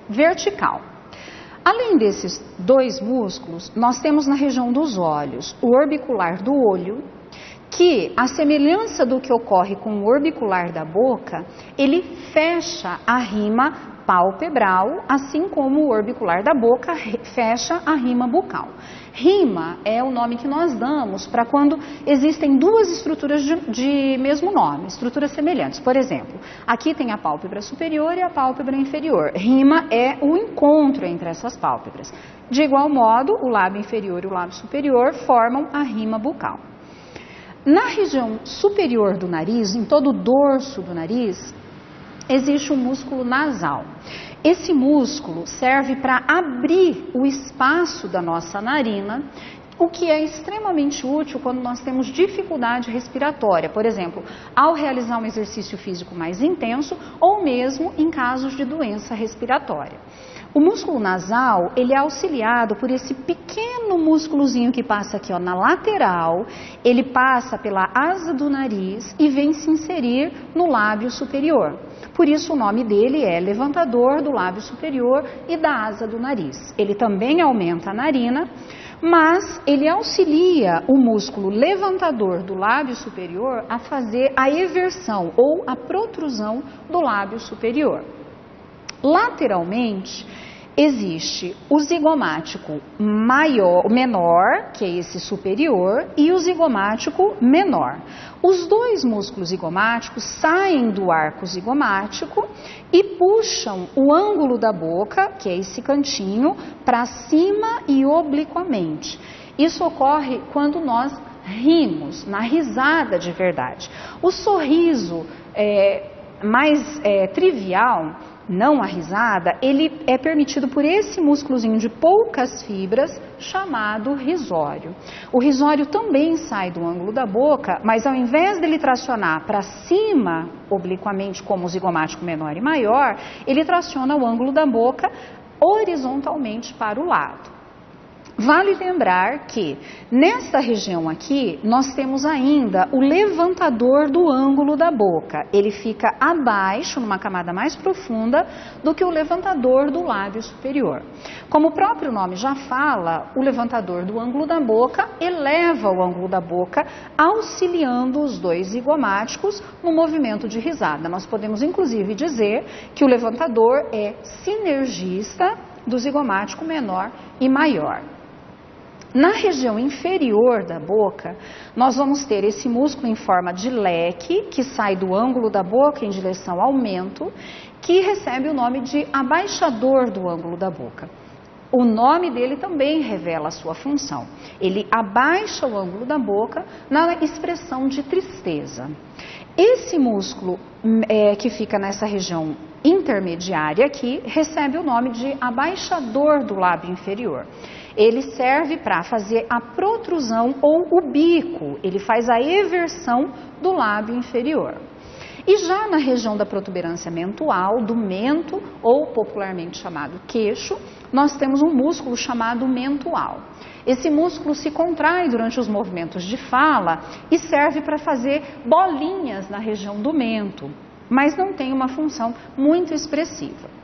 A: vertical. Além desses dois músculos, nós temos na região dos olhos o orbicular do olho, que, à semelhança do que ocorre com o orbicular da boca, ele fecha a rima palpebral, assim como o orbicular da boca fecha a rima bucal. Rima é o nome que nós damos para quando existem duas estruturas de mesmo nome, estruturas semelhantes. Por exemplo, aqui tem a pálpebra superior e a pálpebra inferior. Rima é o encontro entre essas pálpebras. De igual modo, o lábio inferior e o lábio superior formam a rima bucal. Na região superior do nariz, em todo o dorso do nariz, existe um músculo nasal. Esse músculo serve para abrir o espaço da nossa narina, o que é extremamente útil quando nós temos dificuldade respiratória, por exemplo, ao realizar um exercício físico mais intenso ou mesmo em casos de doença respiratória. O músculo nasal, ele é auxiliado por esse pequeno músculozinho que passa aqui, na lateral, ele passa pela asa do nariz e vem se inserir no lábio superior. Por isso o nome dele é levantador do lábio superior e da asa do nariz. Ele também aumenta a narina, mas ele auxilia o músculo levantador do lábio superior a fazer a eversão ou a protrusão do lábio superior. Lateralmente, existe o zigomático menor, que é esse superior, e o zigomático menor. Os dois músculos zigomáticos saem do arco zigomático e puxam o ângulo da boca, que é esse cantinho, para cima e obliquamente. Isso ocorre quando nós rimos, na risada de verdade. O sorriso mais trivial, não a risada, ele é permitido por esse músculozinho de poucas fibras chamado risório. O risório também sai do ângulo da boca, mas ao invés dele tracionar para cima obliquamente como o zigomático menor e maior, ele traciona o ângulo da boca horizontalmente para o lado. Vale lembrar que nesta região aqui nós temos ainda o levantador do ângulo da boca. Ele fica abaixo, numa camada mais profunda, do que o levantador do lábio superior. Como o próprio nome já fala, o levantador do ângulo da boca eleva o ângulo da boca, auxiliando os dois zigomáticos no movimento de risada. Nós podemos inclusive dizer que o levantador é sinergista do zigomático menor e maior. Na região inferior da boca, nós vamos ter esse músculo em forma de leque, que sai do ângulo da boca em direção ao mento, que recebe o nome de abaixador do ângulo da boca. O nome dele também revela a sua função. Ele abaixa o ângulo da boca na expressão de tristeza. Esse músculo que fica nessa região intermediária aqui recebe o nome de abaixador do lábio inferior. Ele serve para fazer a protrusão ou o bico, ele faz a eversão do lábio inferior. E já na região da protuberância mentual, do mento, ou popularmente chamado queixo, nós temos um músculo chamado mentual. Esse músculo se contrai durante os movimentos de fala e serve para fazer bolinhas na região do mento, mas não tem uma função muito expressiva.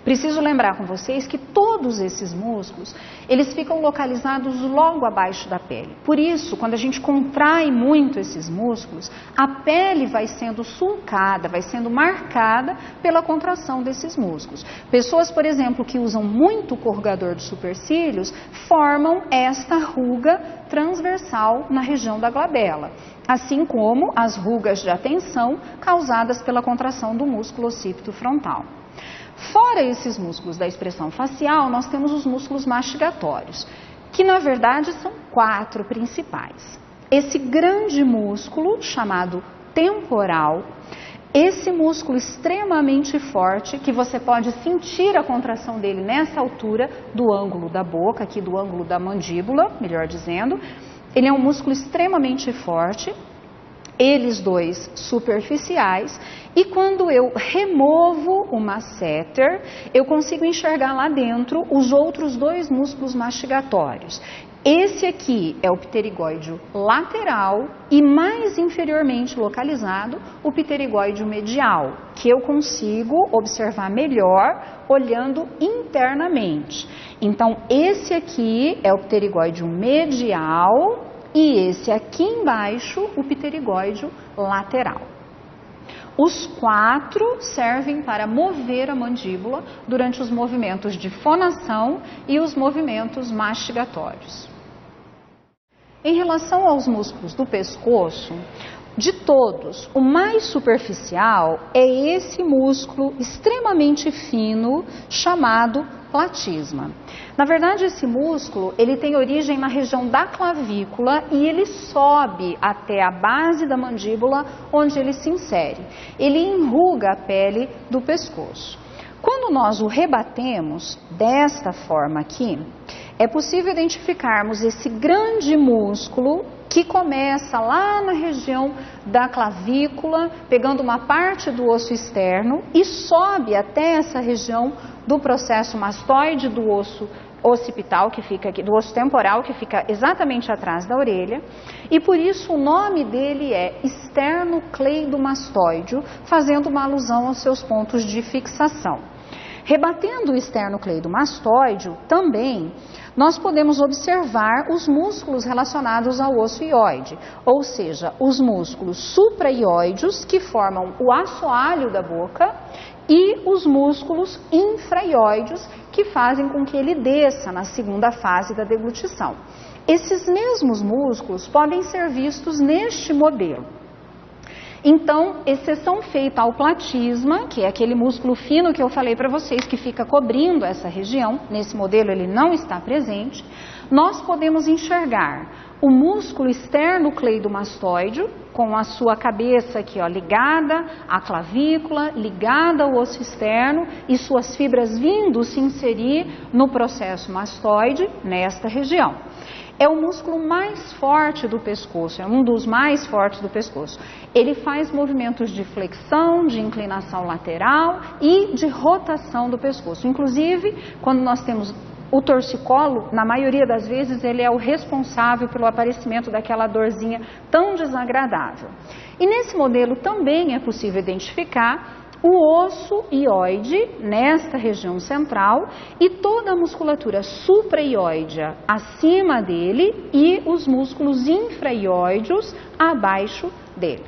A: Preciso lembrar com vocês que todos esses músculos, eles ficam localizados logo abaixo da pele. Por isso, quando a gente contrai muito esses músculos, a pele vai sendo sulcada, vai sendo marcada pela contração desses músculos. Pessoas, por exemplo, que usam muito corrugador de supercílios, formam esta ruga transversal na região da glabela, assim como as rugas de atenção causadas pela contração do músculo occipito frontal. Fora esses músculos da expressão facial, nós temos os músculos mastigatórios, que na verdade são 4 principais. Esse grande músculo, chamado temporal, esse músculo extremamente forte, que você pode sentir a contração dele nessa altura do ângulo da boca, aqui do ângulo da mandíbula, melhor dizendo, ele é um músculo extremamente forte. Eles dois superficiais, e quando eu removo o masseter, eu consigo enxergar lá dentro os outros 2 músculos mastigatórios. Esse aqui é o pterigóideo lateral e mais inferiormente localizado o pterigóideo medial, que eu consigo observar melhor olhando internamente. Então, esse aqui é o pterigóideo medial e esse aqui embaixo, o pterigóideo lateral. Os 4 servem para mover a mandíbula durante os movimentos de fonação e os movimentos mastigatórios. Em relação aos músculos do pescoço, de todos, o mais superficial é esse músculo extremamente fino chamado platisma. Na verdade, esse músculo, ele tem origem na região da clavícula e ele sobe até a base da mandíbula, onde ele se insere. Ele enruga a pele do pescoço. Quando nós o rebatemos desta forma aqui, é possível identificarmos esse grande músculo que começa lá na região da clavícula, pegando uma parte do osso externo e sobe até essa região do processo mastoide do osso occipital, que fica aqui, do osso temporal, que fica exatamente atrás da orelha, e por isso o nome dele é esternocleidomastoideo, fazendo uma alusão aos seus pontos de fixação. Rebatendo o esternocleidomastoideo, também nós podemos observar os músculos relacionados ao osso ióide, ou seja, os músculos supraioideos que formam o assoalho da boca e os músculos infraioideos que fazem com que ele desça na segunda fase da deglutição. Esses mesmos músculos podem ser vistos neste modelo. Então, exceção feita ao platisma, que é aquele músculo fino que eu falei para vocês que fica cobrindo essa região, nesse modelo ele não está presente, nós podemos enxergar o músculo esternocleidomastoideo, com a sua cabeça aqui, ó, ligada à clavícula, ligada ao osso externo e suas fibras vindo se inserir no processo mastoide nesta região. É o músculo mais forte do pescoço, é um dos mais fortes do pescoço. Ele faz movimentos de flexão, de inclinação lateral e de rotação do pescoço. Inclusive, quando nós temos o torcicolo, na maioria das vezes, ele é o responsável pelo aparecimento daquela dorzinha tão desagradável. E nesse modelo também é possível identificar o osso ióide nesta região central e toda a musculatura supraioidea acima dele e os músculos infraioideos abaixo dele.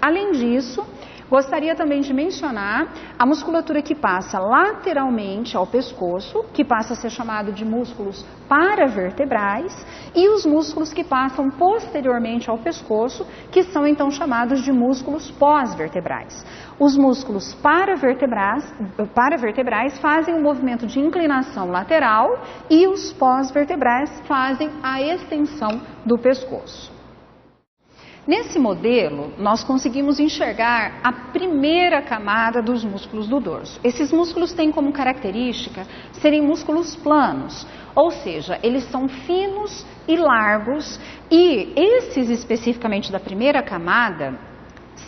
A: Além disso, gostaria também de mencionar a musculatura que passa lateralmente ao pescoço, que passa a ser chamado de músculos paravertebrais, e os músculos que passam posteriormente ao pescoço, que são então chamados de músculos pós-vertebrais. Os músculos paravertebrais fazem o movimento de inclinação lateral e os pós-vertebrais fazem a extensão do pescoço. Nesse modelo, nós conseguimos enxergar a primeira camada dos músculos do dorso. Esses músculos têm como característica serem músculos planos, ou seja, eles são finos e largos, e esses especificamente da primeira camada,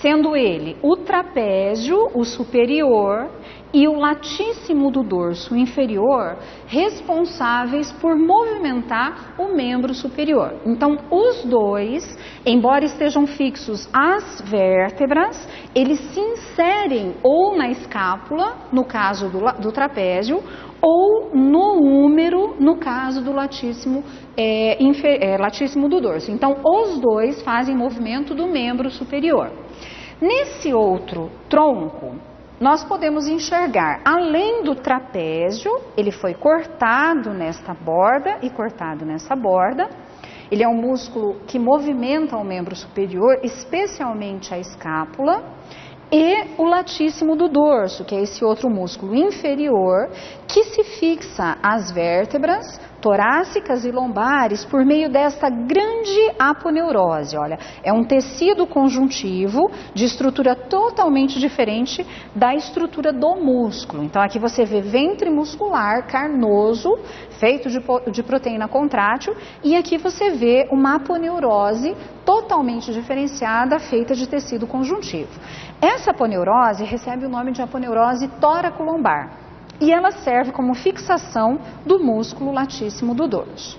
A: sendo ele o trapézio, o superior, e o latíssimo do dorso, o inferior, responsáveis por movimentar o membro superior. Então, os dois, embora estejam fixos às vértebras, eles se inserem ou na escápula, no caso do trapézio, ou no húmero, no caso do latíssimo do dorso. Então, os dois fazem movimento do membro superior. Nesse outro tronco, nós podemos enxergar, além do trapézio, ele foi cortado nesta borda e cortado nessa borda. Ele é um músculo que movimenta o membro superior, especialmente a escápula, e o latíssimo do dorso, que é esse outro músculo inferior, que se fixa às vértebras torácicas e lombares por meio desta grande aponeurose. Olha, é um tecido conjuntivo de estrutura totalmente diferente da estrutura do músculo. Então aqui você vê ventre muscular carnoso, feito de proteína contrátil, e aqui você vê uma aponeurose totalmente diferenciada, feita de tecido conjuntivo. Essa aponeurose recebe o nome de aponeurose tóraco-lombar. E ela serve como fixação do músculo latíssimo do dorso.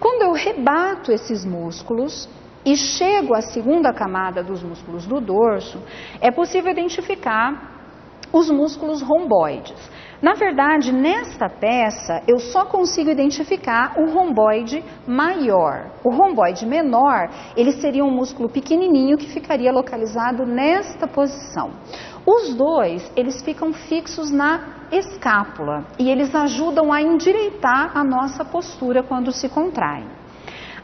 A: Quando eu rebato esses músculos e chego à segunda camada dos músculos do dorso, é possível identificar os músculos romboides. Na verdade, nesta peça, eu só consigo identificar o romboide maior. O romboide menor, ele seria um músculo pequenininho que ficaria localizado nesta posição. Os dois, eles ficam fixos na escápula e eles ajudam a endireitar a nossa postura quando se contraem.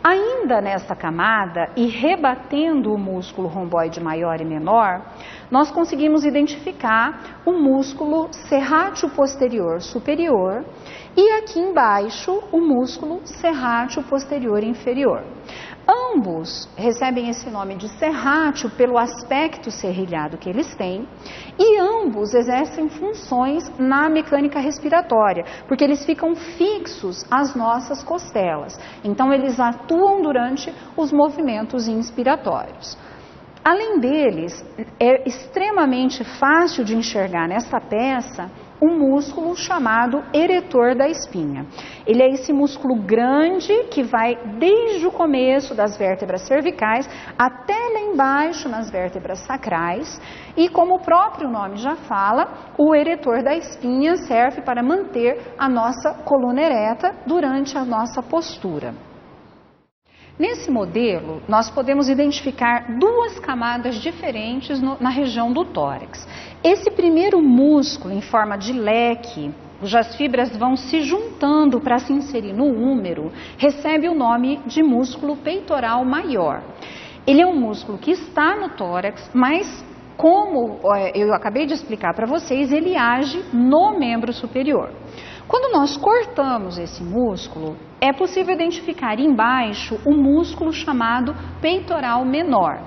A: Ainda nesta camada e rebatendo o músculo romboide maior e menor, nós conseguimos identificar o músculo serrátil posterior superior e aqui embaixo o músculo serrátil posterior inferior. Ambos recebem esse nome de serrátil pelo aspecto serrilhado que eles têm e ambos exercem funções na mecânica respiratória, porque eles ficam fixos às nossas costelas. Então, eles atuam durante os movimentos inspiratórios. Além deles, é extremamente fácil de enxergar nessa peça um músculo chamado eretor da espinha. Ele é esse músculo grande que vai desde o começo das vértebras cervicais até lá embaixo nas vértebras sacrais e, como o próprio nome já fala, o eretor da espinha serve para manter a nossa coluna ereta durante a nossa postura. Nesse modelo, nós podemos identificar duas camadas diferentes na região do tórax. Esse primeiro músculo, em forma de leque, cujas fibras vão se juntando para se inserir no úmero, recebe o nome de músculo peitoral maior. Ele é um músculo que está no tórax, mas como eu acabei de explicar para vocês, ele age no membro superior. Quando nós cortamos esse músculo, é possível identificar embaixo o músculo chamado peitoral menor.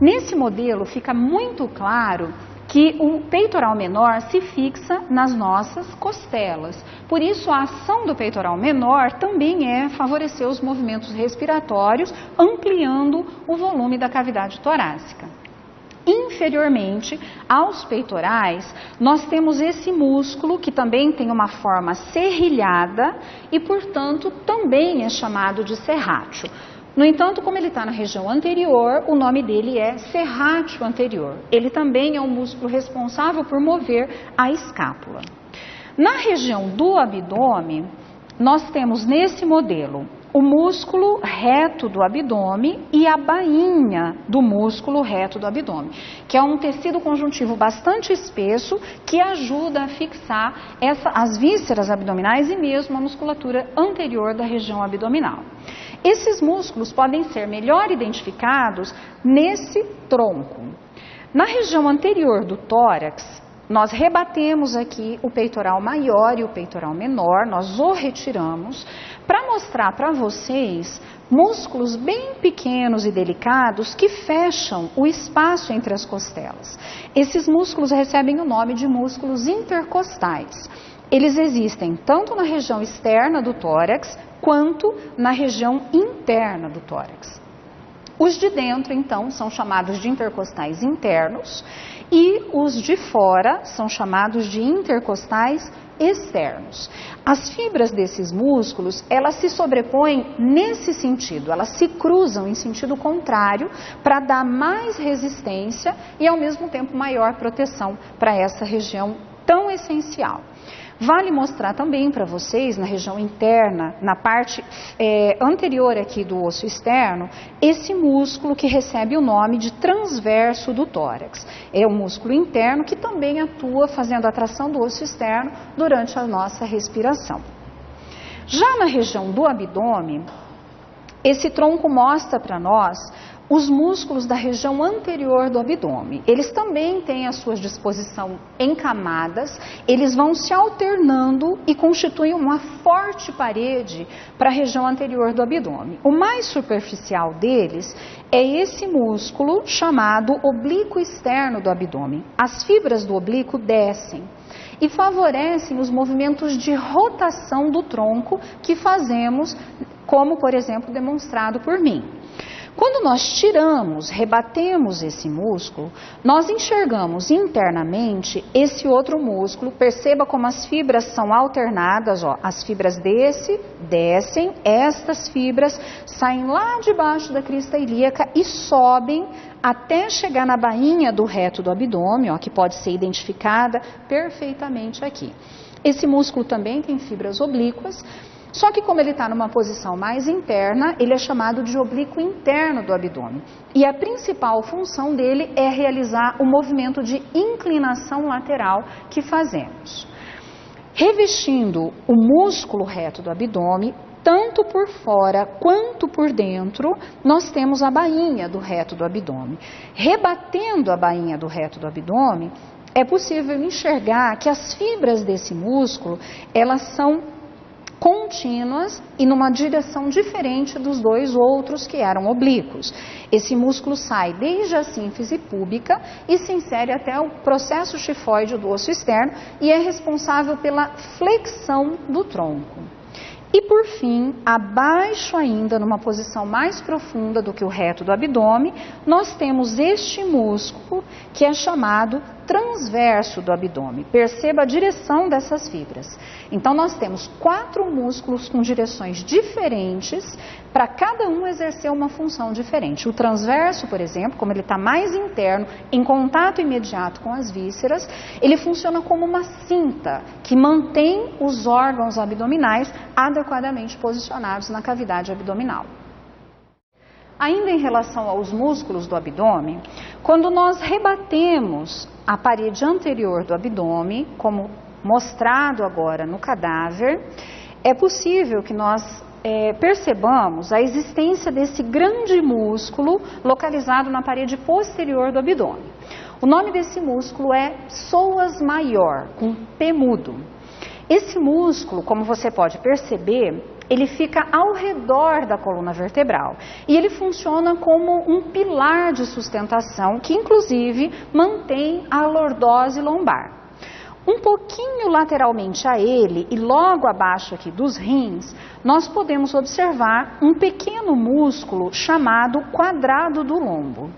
A: Nesse modelo fica muito claro que o peitoral menor se fixa nas nossas costelas. Por isso, a ação do peitoral menor também é favorecer os movimentos respiratórios, ampliando o volume da cavidade torácica. Inferiormente aos peitorais, nós temos esse músculo que também tem uma forma serrilhada e, portanto, também é chamado de serrátil. No entanto, como ele está na região anterior, o nome dele é serrátil anterior. Ele também é um músculo responsável por mover a escápula. Na região do abdômen, nós temos nesse modelo o músculo reto do abdômen e a bainha do músculo reto do abdômen, que é um tecido conjuntivo bastante espesso que ajuda a fixar as vísceras abdominais e mesmo a musculatura anterior da região abdominal. Esses músculos podem ser melhor identificados nesse tronco. Na região anterior do tórax, nós rebatemos aqui o peitoral maior e o peitoral menor, nós o retiramos para mostrar para vocês músculos bem pequenos e delicados que fecham o espaço entre as costelas. Esses músculos recebem o nome de músculos intercostais. Eles existem tanto na região externa do tórax quanto na região interna do tórax. Os de dentro, então, são chamados de intercostais internos e os de fora são chamados de intercostais externos. As fibras desses músculos, elas se sobrepõem nesse sentido, elas se cruzam em sentido contrário para dar mais resistência e ao mesmo tempo maior proteção para essa região tão essencial. Vale mostrar também para vocês, na região interna, na parte anterior aqui do osso externo, esse músculo que recebe o nome de transverso do tórax. É um músculo interno que também atua fazendo a tração do osso externo durante a nossa respiração. Já na região do abdômen, esse tronco mostra para nós os músculos da região anterior do abdômen. Eles também têm à sua disposição em camadas, eles vão se alternando e constituem uma forte parede para a região anterior do abdômen. O mais superficial deles é esse músculo chamado oblíquo externo do abdômen. As fibras do oblíquo descem e favorecem os movimentos de rotação do tronco que fazemos, como por exemplo demonstrado por mim. Quando nós tiramos, rebatemos esse músculo, nós enxergamos internamente esse outro músculo. Perceba como as fibras são alternadas, ó. As fibras descem, estas fibras saem lá debaixo da crista ilíaca e sobem até chegar na bainha do reto do abdômen, ó, que pode ser identificada perfeitamente aqui. Esse músculo também tem fibras oblíquas. Só que como ele está numa posição mais interna, ele é chamado de oblíquo interno do abdômen. E a principal função dele é realizar o movimento de inclinação lateral que fazemos. Revestindo o músculo reto do abdômen, tanto por fora quanto por dentro, nós temos a bainha do reto do abdômen. Rebatendo a bainha do reto do abdômen, é possível enxergar que as fibras desse músculo, elas são contínuas e numa direção diferente dos dois outros que eram oblíquos. Esse músculo sai desde a sínfise púbica e se insere até o processo xifoide do osso externo e é responsável pela flexão do tronco. E por fim, abaixo ainda, numa posição mais profunda do que o reto do abdômen, nós temos este músculo que é chamado transverso do abdômen. Perceba a direção dessas fibras. Então nós temos 4 músculos com direções diferentes para cada um exercer uma função diferente. O transverso, por exemplo, como ele está mais interno, em contato imediato com as vísceras, ele funciona como uma cinta que mantém os órgãos abdominais adequadamente posicionados na cavidade abdominal. Ainda em relação aos músculos do abdômen, quando nós rebatemos a parede anterior do abdômen, como mostrado agora no cadáver, é possível que nós percebamos a existência desse grande músculo localizado na parede posterior do abdômen. O nome desse músculo é psoas maior, com P mudo. Esse músculo, como você pode perceber, ele fica ao redor da coluna vertebral e ele funciona como um pilar de sustentação que inclusive mantém a lordose lombar. Um pouquinho lateralmente a ele e logo abaixo aqui dos rins, nós podemos observar um pequeno músculo chamado quadrado do lombo.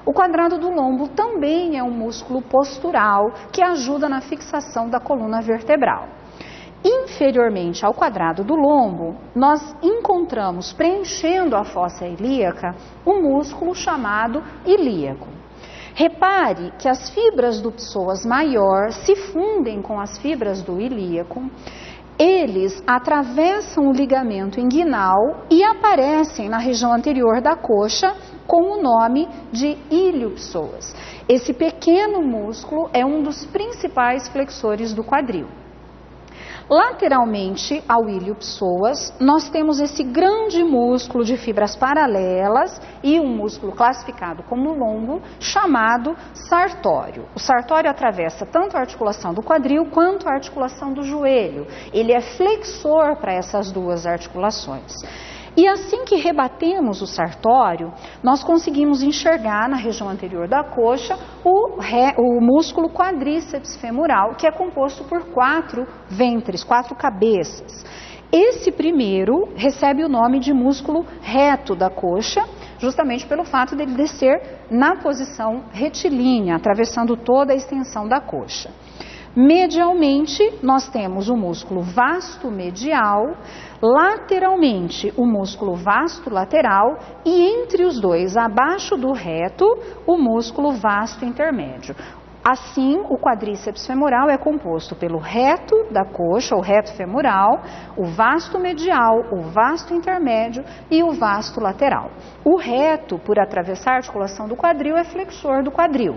A: O quadrado do lombo também é um músculo postural que ajuda na fixação da coluna vertebral. Inferiormente ao quadrado do lombo, nós encontramos, preenchendo a fossa ilíaca, um músculo chamado ilíaco. Repare que as fibras do psoas maior se fundem com as fibras do ilíaco, eles atravessam o ligamento inguinal e aparecem na região anterior da coxa com o nome de ilio-psoas. Esse pequeno músculo é um dos principais flexores do quadril. Lateralmente ao ilio-psoas, nós temos esse grande músculo de fibras paralelas e um músculo classificado como longo, chamado sartório. O sartório atravessa tanto a articulação do quadril quanto a articulação do joelho. Ele é flexor para essas duas articulações. E assim que rebatemos o sartório, nós conseguimos enxergar na região anterior da coxa o músculo quadríceps femoral, que é composto por 4 ventres, 4 cabeças. Esse primeiro recebe o nome de músculo reto da coxa, justamente pelo fato dele descer na posição retilínea, atravessando toda a extensão da coxa. Medialmente, nós temos o músculo vasto medial, lateralmente o músculo vasto lateral e entre os dois, abaixo do reto, o músculo vasto intermédio. Assim, o quadríceps femoral é composto pelo reto da coxa, o reto femoral, o vasto medial, o vasto intermédio e o vasto lateral. O reto, por atravessar a articulação do quadril, é flexor do quadril.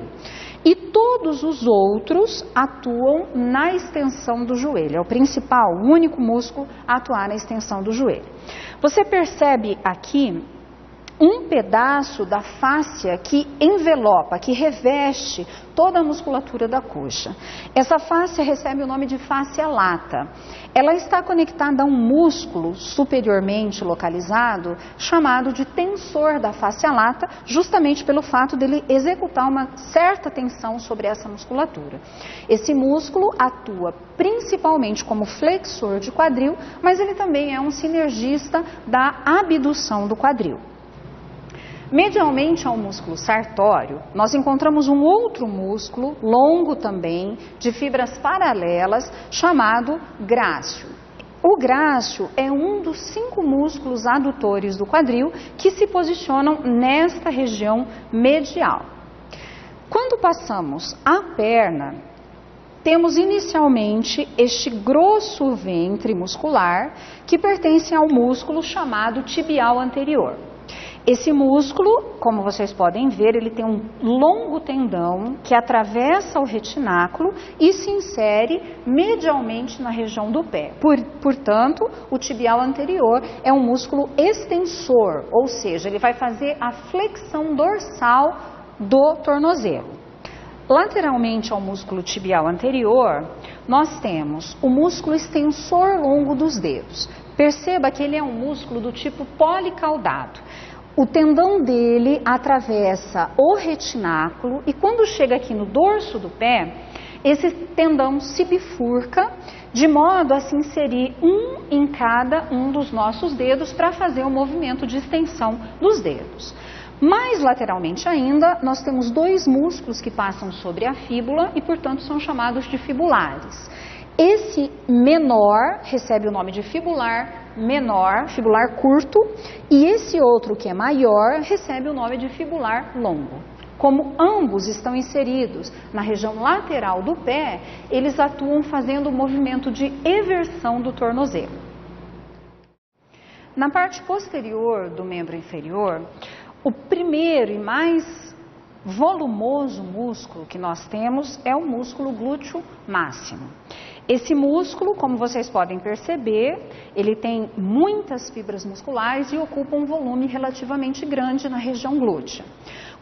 A: E todos os outros atuam na extensão do joelho. É o principal, o único músculo a atuar na extensão do joelho. Você percebe aqui um pedaço da fáscia que envelopa, que reveste toda a musculatura da coxa. Essa fáscia recebe o nome de fáscia lata. Ela está conectada a um músculo superiormente localizado, chamado de tensor da fáscia lata, justamente pelo fato dele executar uma certa tensão sobre essa musculatura. Esse músculo atua principalmente como flexor de quadril, mas ele também é um sinergista da abdução do quadril. Medialmente ao músculo sartório, nós encontramos um outro músculo, longo também, de fibras paralelas, chamado grácil. O grácil é um dos 5 músculos adutores do quadril que se posicionam nesta região medial. Quando passamos a perna, temos inicialmente este grosso ventre muscular que pertence ao músculo chamado tibial anterior. Esse músculo, como vocês podem ver, ele tem um longo tendão que atravessa o retináculo e se insere medialmente na região do pé. Portanto, o tibial anterior é um músculo extensor, ou seja, ele vai fazer a flexão dorsal do tornozelo. Lateralmente ao músculo tibial anterior, nós temos o músculo extensor longo dos dedos. Perceba que ele é um músculo do tipo policaudado. O tendão dele atravessa o retináculo e quando chega aqui no dorso do pé, esse tendão se bifurca de modo a se inserir um em cada um dos nossos dedos para fazer o movimento de extensão dos dedos. Mais lateralmente ainda, nós temos 2 músculos que passam sobre a fíbula e, portanto, são chamados de fibulares. Esse menor recebe o nome de fibular menor, fibular curto, e esse outro que é maior recebe o nome de fibular longo. Como ambos estão inseridos na região lateral do pé, eles atuam fazendo o movimento de eversão do tornozelo. Na parte posterior do membro inferior, o primeiro e mais volumoso músculo que nós temos é o músculo glúteo máximo. Esse músculo, como vocês podem perceber, ele tem muitas fibras musculares e ocupa um volume relativamente grande na região glútea.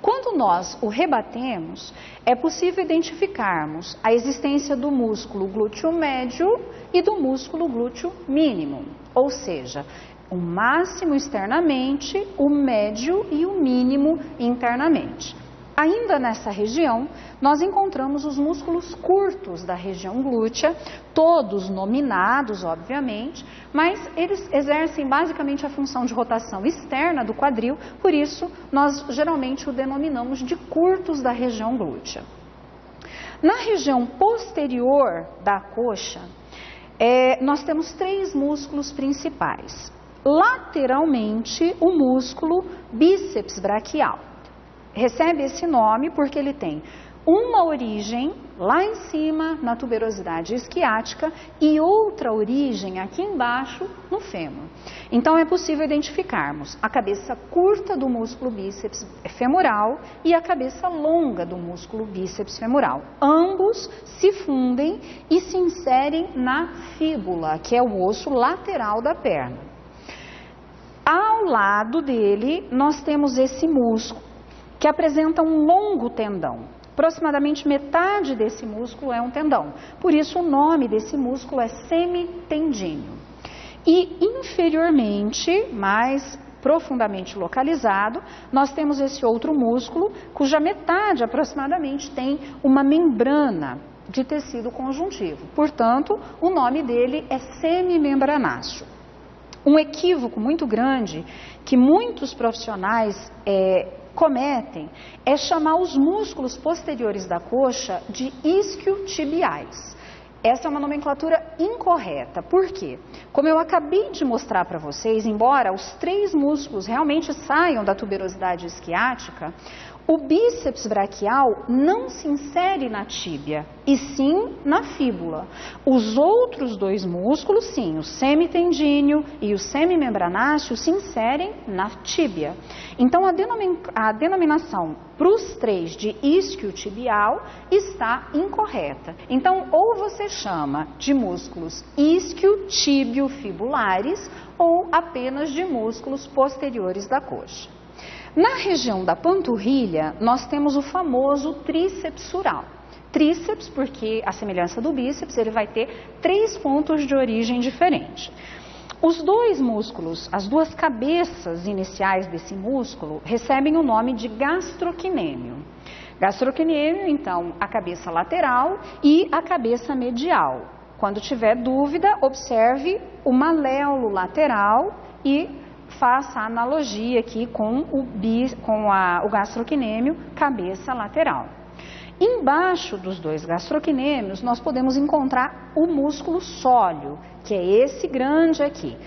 A: Quando nós o rebatemos, é possível identificarmos a existência do músculo glúteo médio e do músculo glúteo mínimo, ou seja, o máximo externamente, o médio e o mínimo internamente. Ainda nessa região, nós encontramos os músculos curtos da região glútea, todos nominados, obviamente, mas eles exercem basicamente a função de rotação externa do quadril, por isso nós geralmente o denominamos de curtos da região glútea. Na região posterior da coxa, nós temos 3 músculos principais. Lateralmente, o músculo bíceps braquial. Recebe esse nome porque ele tem uma origem lá em cima na tuberosidade isquiática e outra origem aqui embaixo no fêmur. Então é possível identificarmos a cabeça curta do músculo bíceps femoral e a cabeça longa do músculo bíceps femoral. Ambos se fundem e se inserem na fíbula, que é o osso lateral da perna. Ao lado dele, nós temos esse músculo que apresenta um longo tendão. Aproximadamente metade desse músculo é um tendão. Por isso o nome desse músculo é semitendíneo. E inferiormente, mais profundamente localizado, nós temos esse outro músculo, cuja metade aproximadamente tem uma membrana de tecido conjuntivo. Portanto, o nome dele é semimembranáceo. Um equívoco muito grande que muitos profissionais cometem é chamar os músculos posteriores da coxa de isquiotibiais. Essa é uma nomenclatura incorreta. Por quê? Como eu acabei de mostrar para vocês, embora os 3 músculos realmente saiam da tuberosidade isquiática, o bíceps braquial não se insere na tíbia, e sim na fíbula. Os outros 2 músculos, sim, o semitendíneo e o semimembranáceo, se inserem na tíbia. Então, a denominação para os 3 de isquiotibial está incorreta. Então, ou você chama de músculos isquiotibiofibulares ou apenas de músculos posteriores da coxa. Na região da panturrilha, nós temos o famoso tríceps sural. Tríceps, porque, à semelhança do bíceps, ele vai ter 3 pontos de origem diferente. Os 2 músculos, as 2 cabeças iniciais desse músculo, recebem o nome de gastrocnêmio. Gastrocnêmio, então, a cabeça lateral e a cabeça medial. Quando tiver dúvida, observe o maléolo lateral e faça a analogia aqui com o gastrocnêmio, cabeça lateral. Embaixo dos 2 gastrocnêmios, nós podemos encontrar o músculo sóleo, que é esse grande aqui.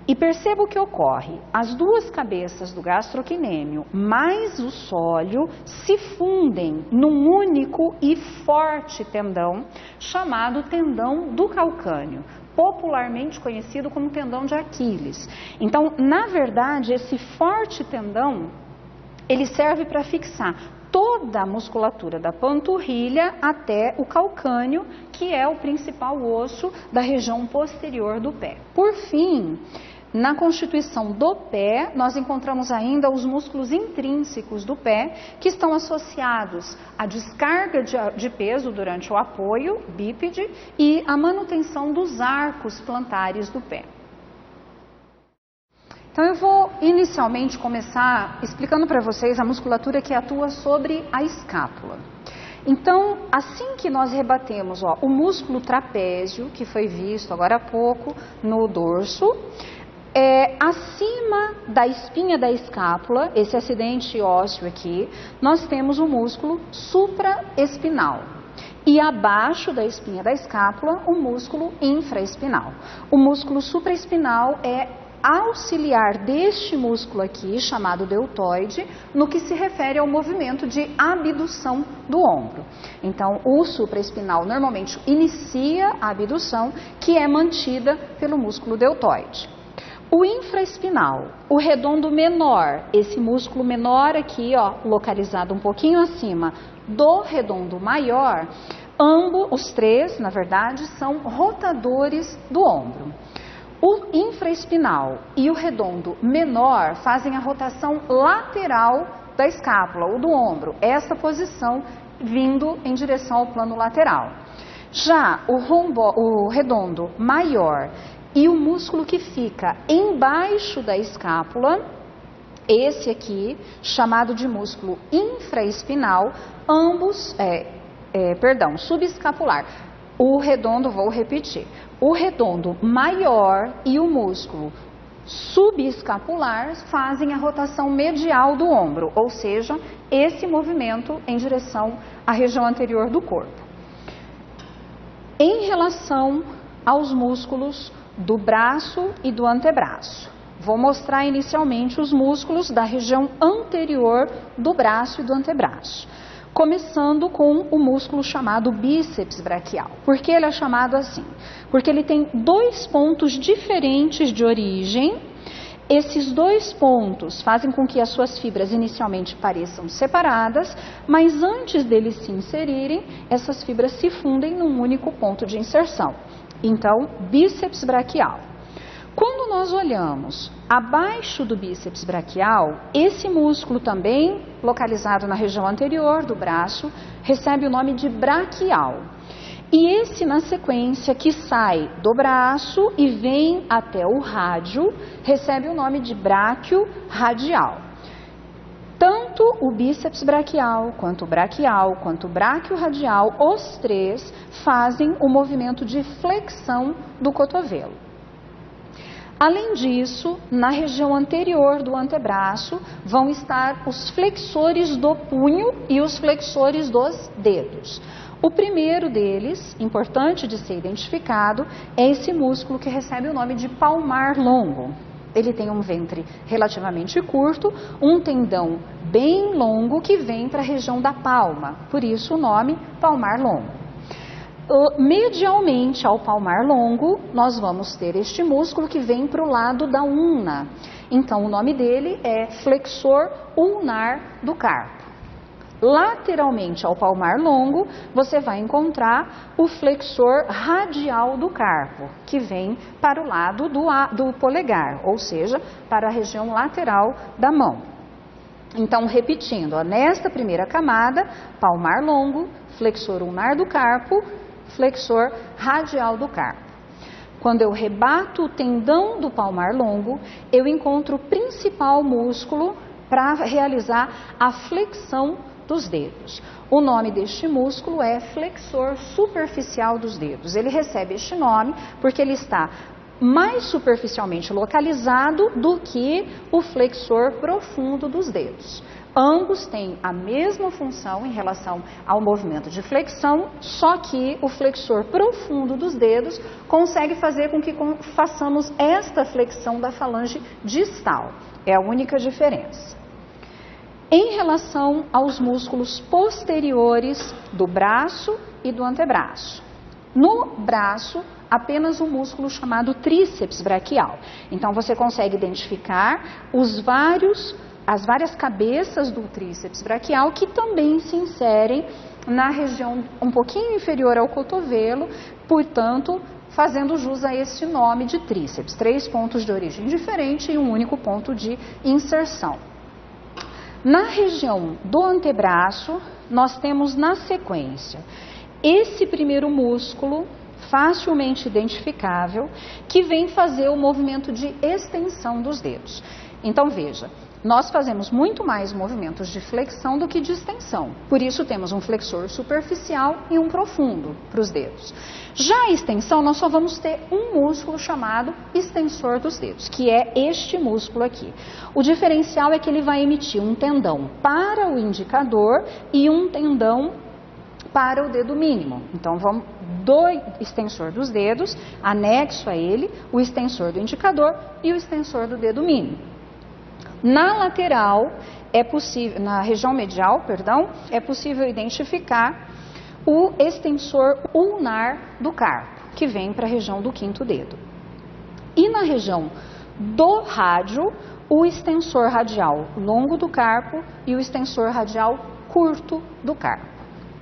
A: E perceba o que ocorre. As 2 cabeças do gastrocnêmio mais o sóleo se fundem num único e forte tendão, chamado tendão do calcâneo, popularmente conhecido como tendão de Aquiles. Então, na verdade, esse forte tendão, ele serve para fixar toda a musculatura da panturrilha até o calcâneo, que é o principal osso da região posterior do pé. Por fim, na constituição do pé, nós encontramos ainda os músculos intrínsecos do pé, que estão associados à descarga de peso durante o apoio bípede e à manutenção dos arcos plantares do pé. Então eu vou inicialmente começar explicando para vocês a musculatura que atua sobre a escápula. Então, assim que nós rebatemos o músculo trapézio, que foi visto agora há pouco no dorso, acima da espinha da escápula, esse acidente ósseo aqui, nós temos o músculo supraespinal. E abaixo da espinha da escápula, o músculo infraespinal. O músculo supraespinal é auxiliar deste músculo aqui, chamado deltoide, no que se refere ao movimento de abdução do ombro. Então, o supraespinal normalmente inicia a abdução, que é mantida pelo músculo deltoide. O infraespinal, o redondo menor, esse músculo menor aqui, localizado um pouquinho acima do redondo maior, ambos, os 3, na verdade, são rotadores do ombro. O infraespinal e o redondo menor fazem a rotação lateral da escápula ou do ombro, essa posição vindo em direção ao plano lateral. Já o redondo maior e o músculo que fica embaixo da escápula, esse aqui, chamado de músculo infraespinal, ambos, subescapular. O redondo, vou repetir, o redondo maior e o músculo subescapular fazem a rotação medial do ombro, ou seja, esse movimento em direção à região anterior do corpo. Em relação aos músculos do braço e do antebraço, vou mostrar inicialmente os músculos da região anterior do braço e do antebraço. Começando com o músculo chamado bíceps braquial. Por que ele é chamado assim? Porque ele tem 2 pontos diferentes de origem. Esses 2 pontos fazem com que as suas fibras inicialmente pareçam separadas, mas antes deles se inserirem, essas fibras se fundem num único ponto de inserção. Então, bíceps braquial. Quando nós olhamos abaixo do bíceps braquial, esse músculo também, localizado na região anterior do braço, recebe o nome de braquial.
B: E esse, na sequência, que sai do braço e vem até o rádio, recebe o nome de bráquio radial. Tanto o bíceps braquial, quanto o bráquio radial, os três fazem o movimento de flexão do cotovelo. Além disso, na região anterior do antebraço vão estar os flexores do punho e os flexores dos dedos. O primeiro deles, importante de ser identificado, é esse músculo que recebe o nome de palmar longo. Ele tem um ventre relativamente curto, um tendão bem longo que vem para a região da palma, por isso o nome palmar longo. Medialmente ao palmar longo, nós vamos ter este músculo que vem para o lado da ulna. Então, o nome dele é flexor ulnar do carpo. Lateralmente ao palmar longo, você vai encontrar o flexor radial do carpo, que vem para o lado do polegar, ou seja, para a região lateral da mão. Então, repetindo, ó, nesta primeira camada, palmar longo, flexor ulnar do carpo, flexor radial do carpo. Quando eu rebato o tendão do palmar longo, eu encontro o principal músculo para realizar a flexão dos dedos. O nome deste músculo é flexor superficial dos dedos. Ele recebe este nome porque ele está mais superficialmente localizado do que o flexor profundo dos dedos. Ambos têm a mesma função em relação ao movimento de flexão, só que o flexor profundo dos dedos consegue fazer com que façamos esta flexão da falange distal. É a única diferença. Em relação aos músculos posteriores do braço e do antebraço. No braço, apenas um músculo chamado tríceps braquial. Então, você consegue identificar as várias cabeças do tríceps braquial que também se inserem na região um pouquinho inferior ao cotovelo, portanto, fazendo jus a esse nome de tríceps. 3 pontos de origem diferente e um único ponto de inserção. Na região do antebraço, nós temos na sequência esse primeiro músculo, facilmente identificável, que vem fazer o movimento de extensão dos dedos. Então, veja, nós fazemos muito mais movimentos de flexão do que de extensão. Por isso, temos um flexor superficial e um profundo para os dedos. Já a extensão, nós só vamos ter um músculo chamado extensor dos dedos, que é este músculo aqui. O diferencial é que ele vai emitir um tendão para o indicador e um tendão para o dedo mínimo. Então, vamos do extensor dos dedos, anexo a ele o extensor do indicador e o extensor do dedo mínimo. Na lateral, na região medial, é possível identificar o extensor ulnar do carpo, que vem para a região do quinto dedo. E na região do rádio, o extensor radial longo do carpo e o extensor radial curto do carpo.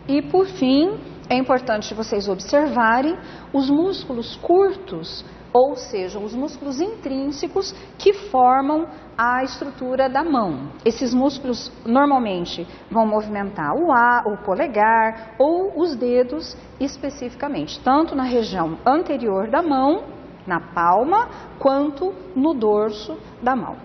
B: E por fim, é importante vocês observarem os músculos curtos, ou seja, os músculos intrínsecos que formam a estrutura da mão. Esses músculos normalmente vão movimentar o polegar ou os dedos especificamente, tanto na região anterior da mão, na palma, quanto no dorso da mão.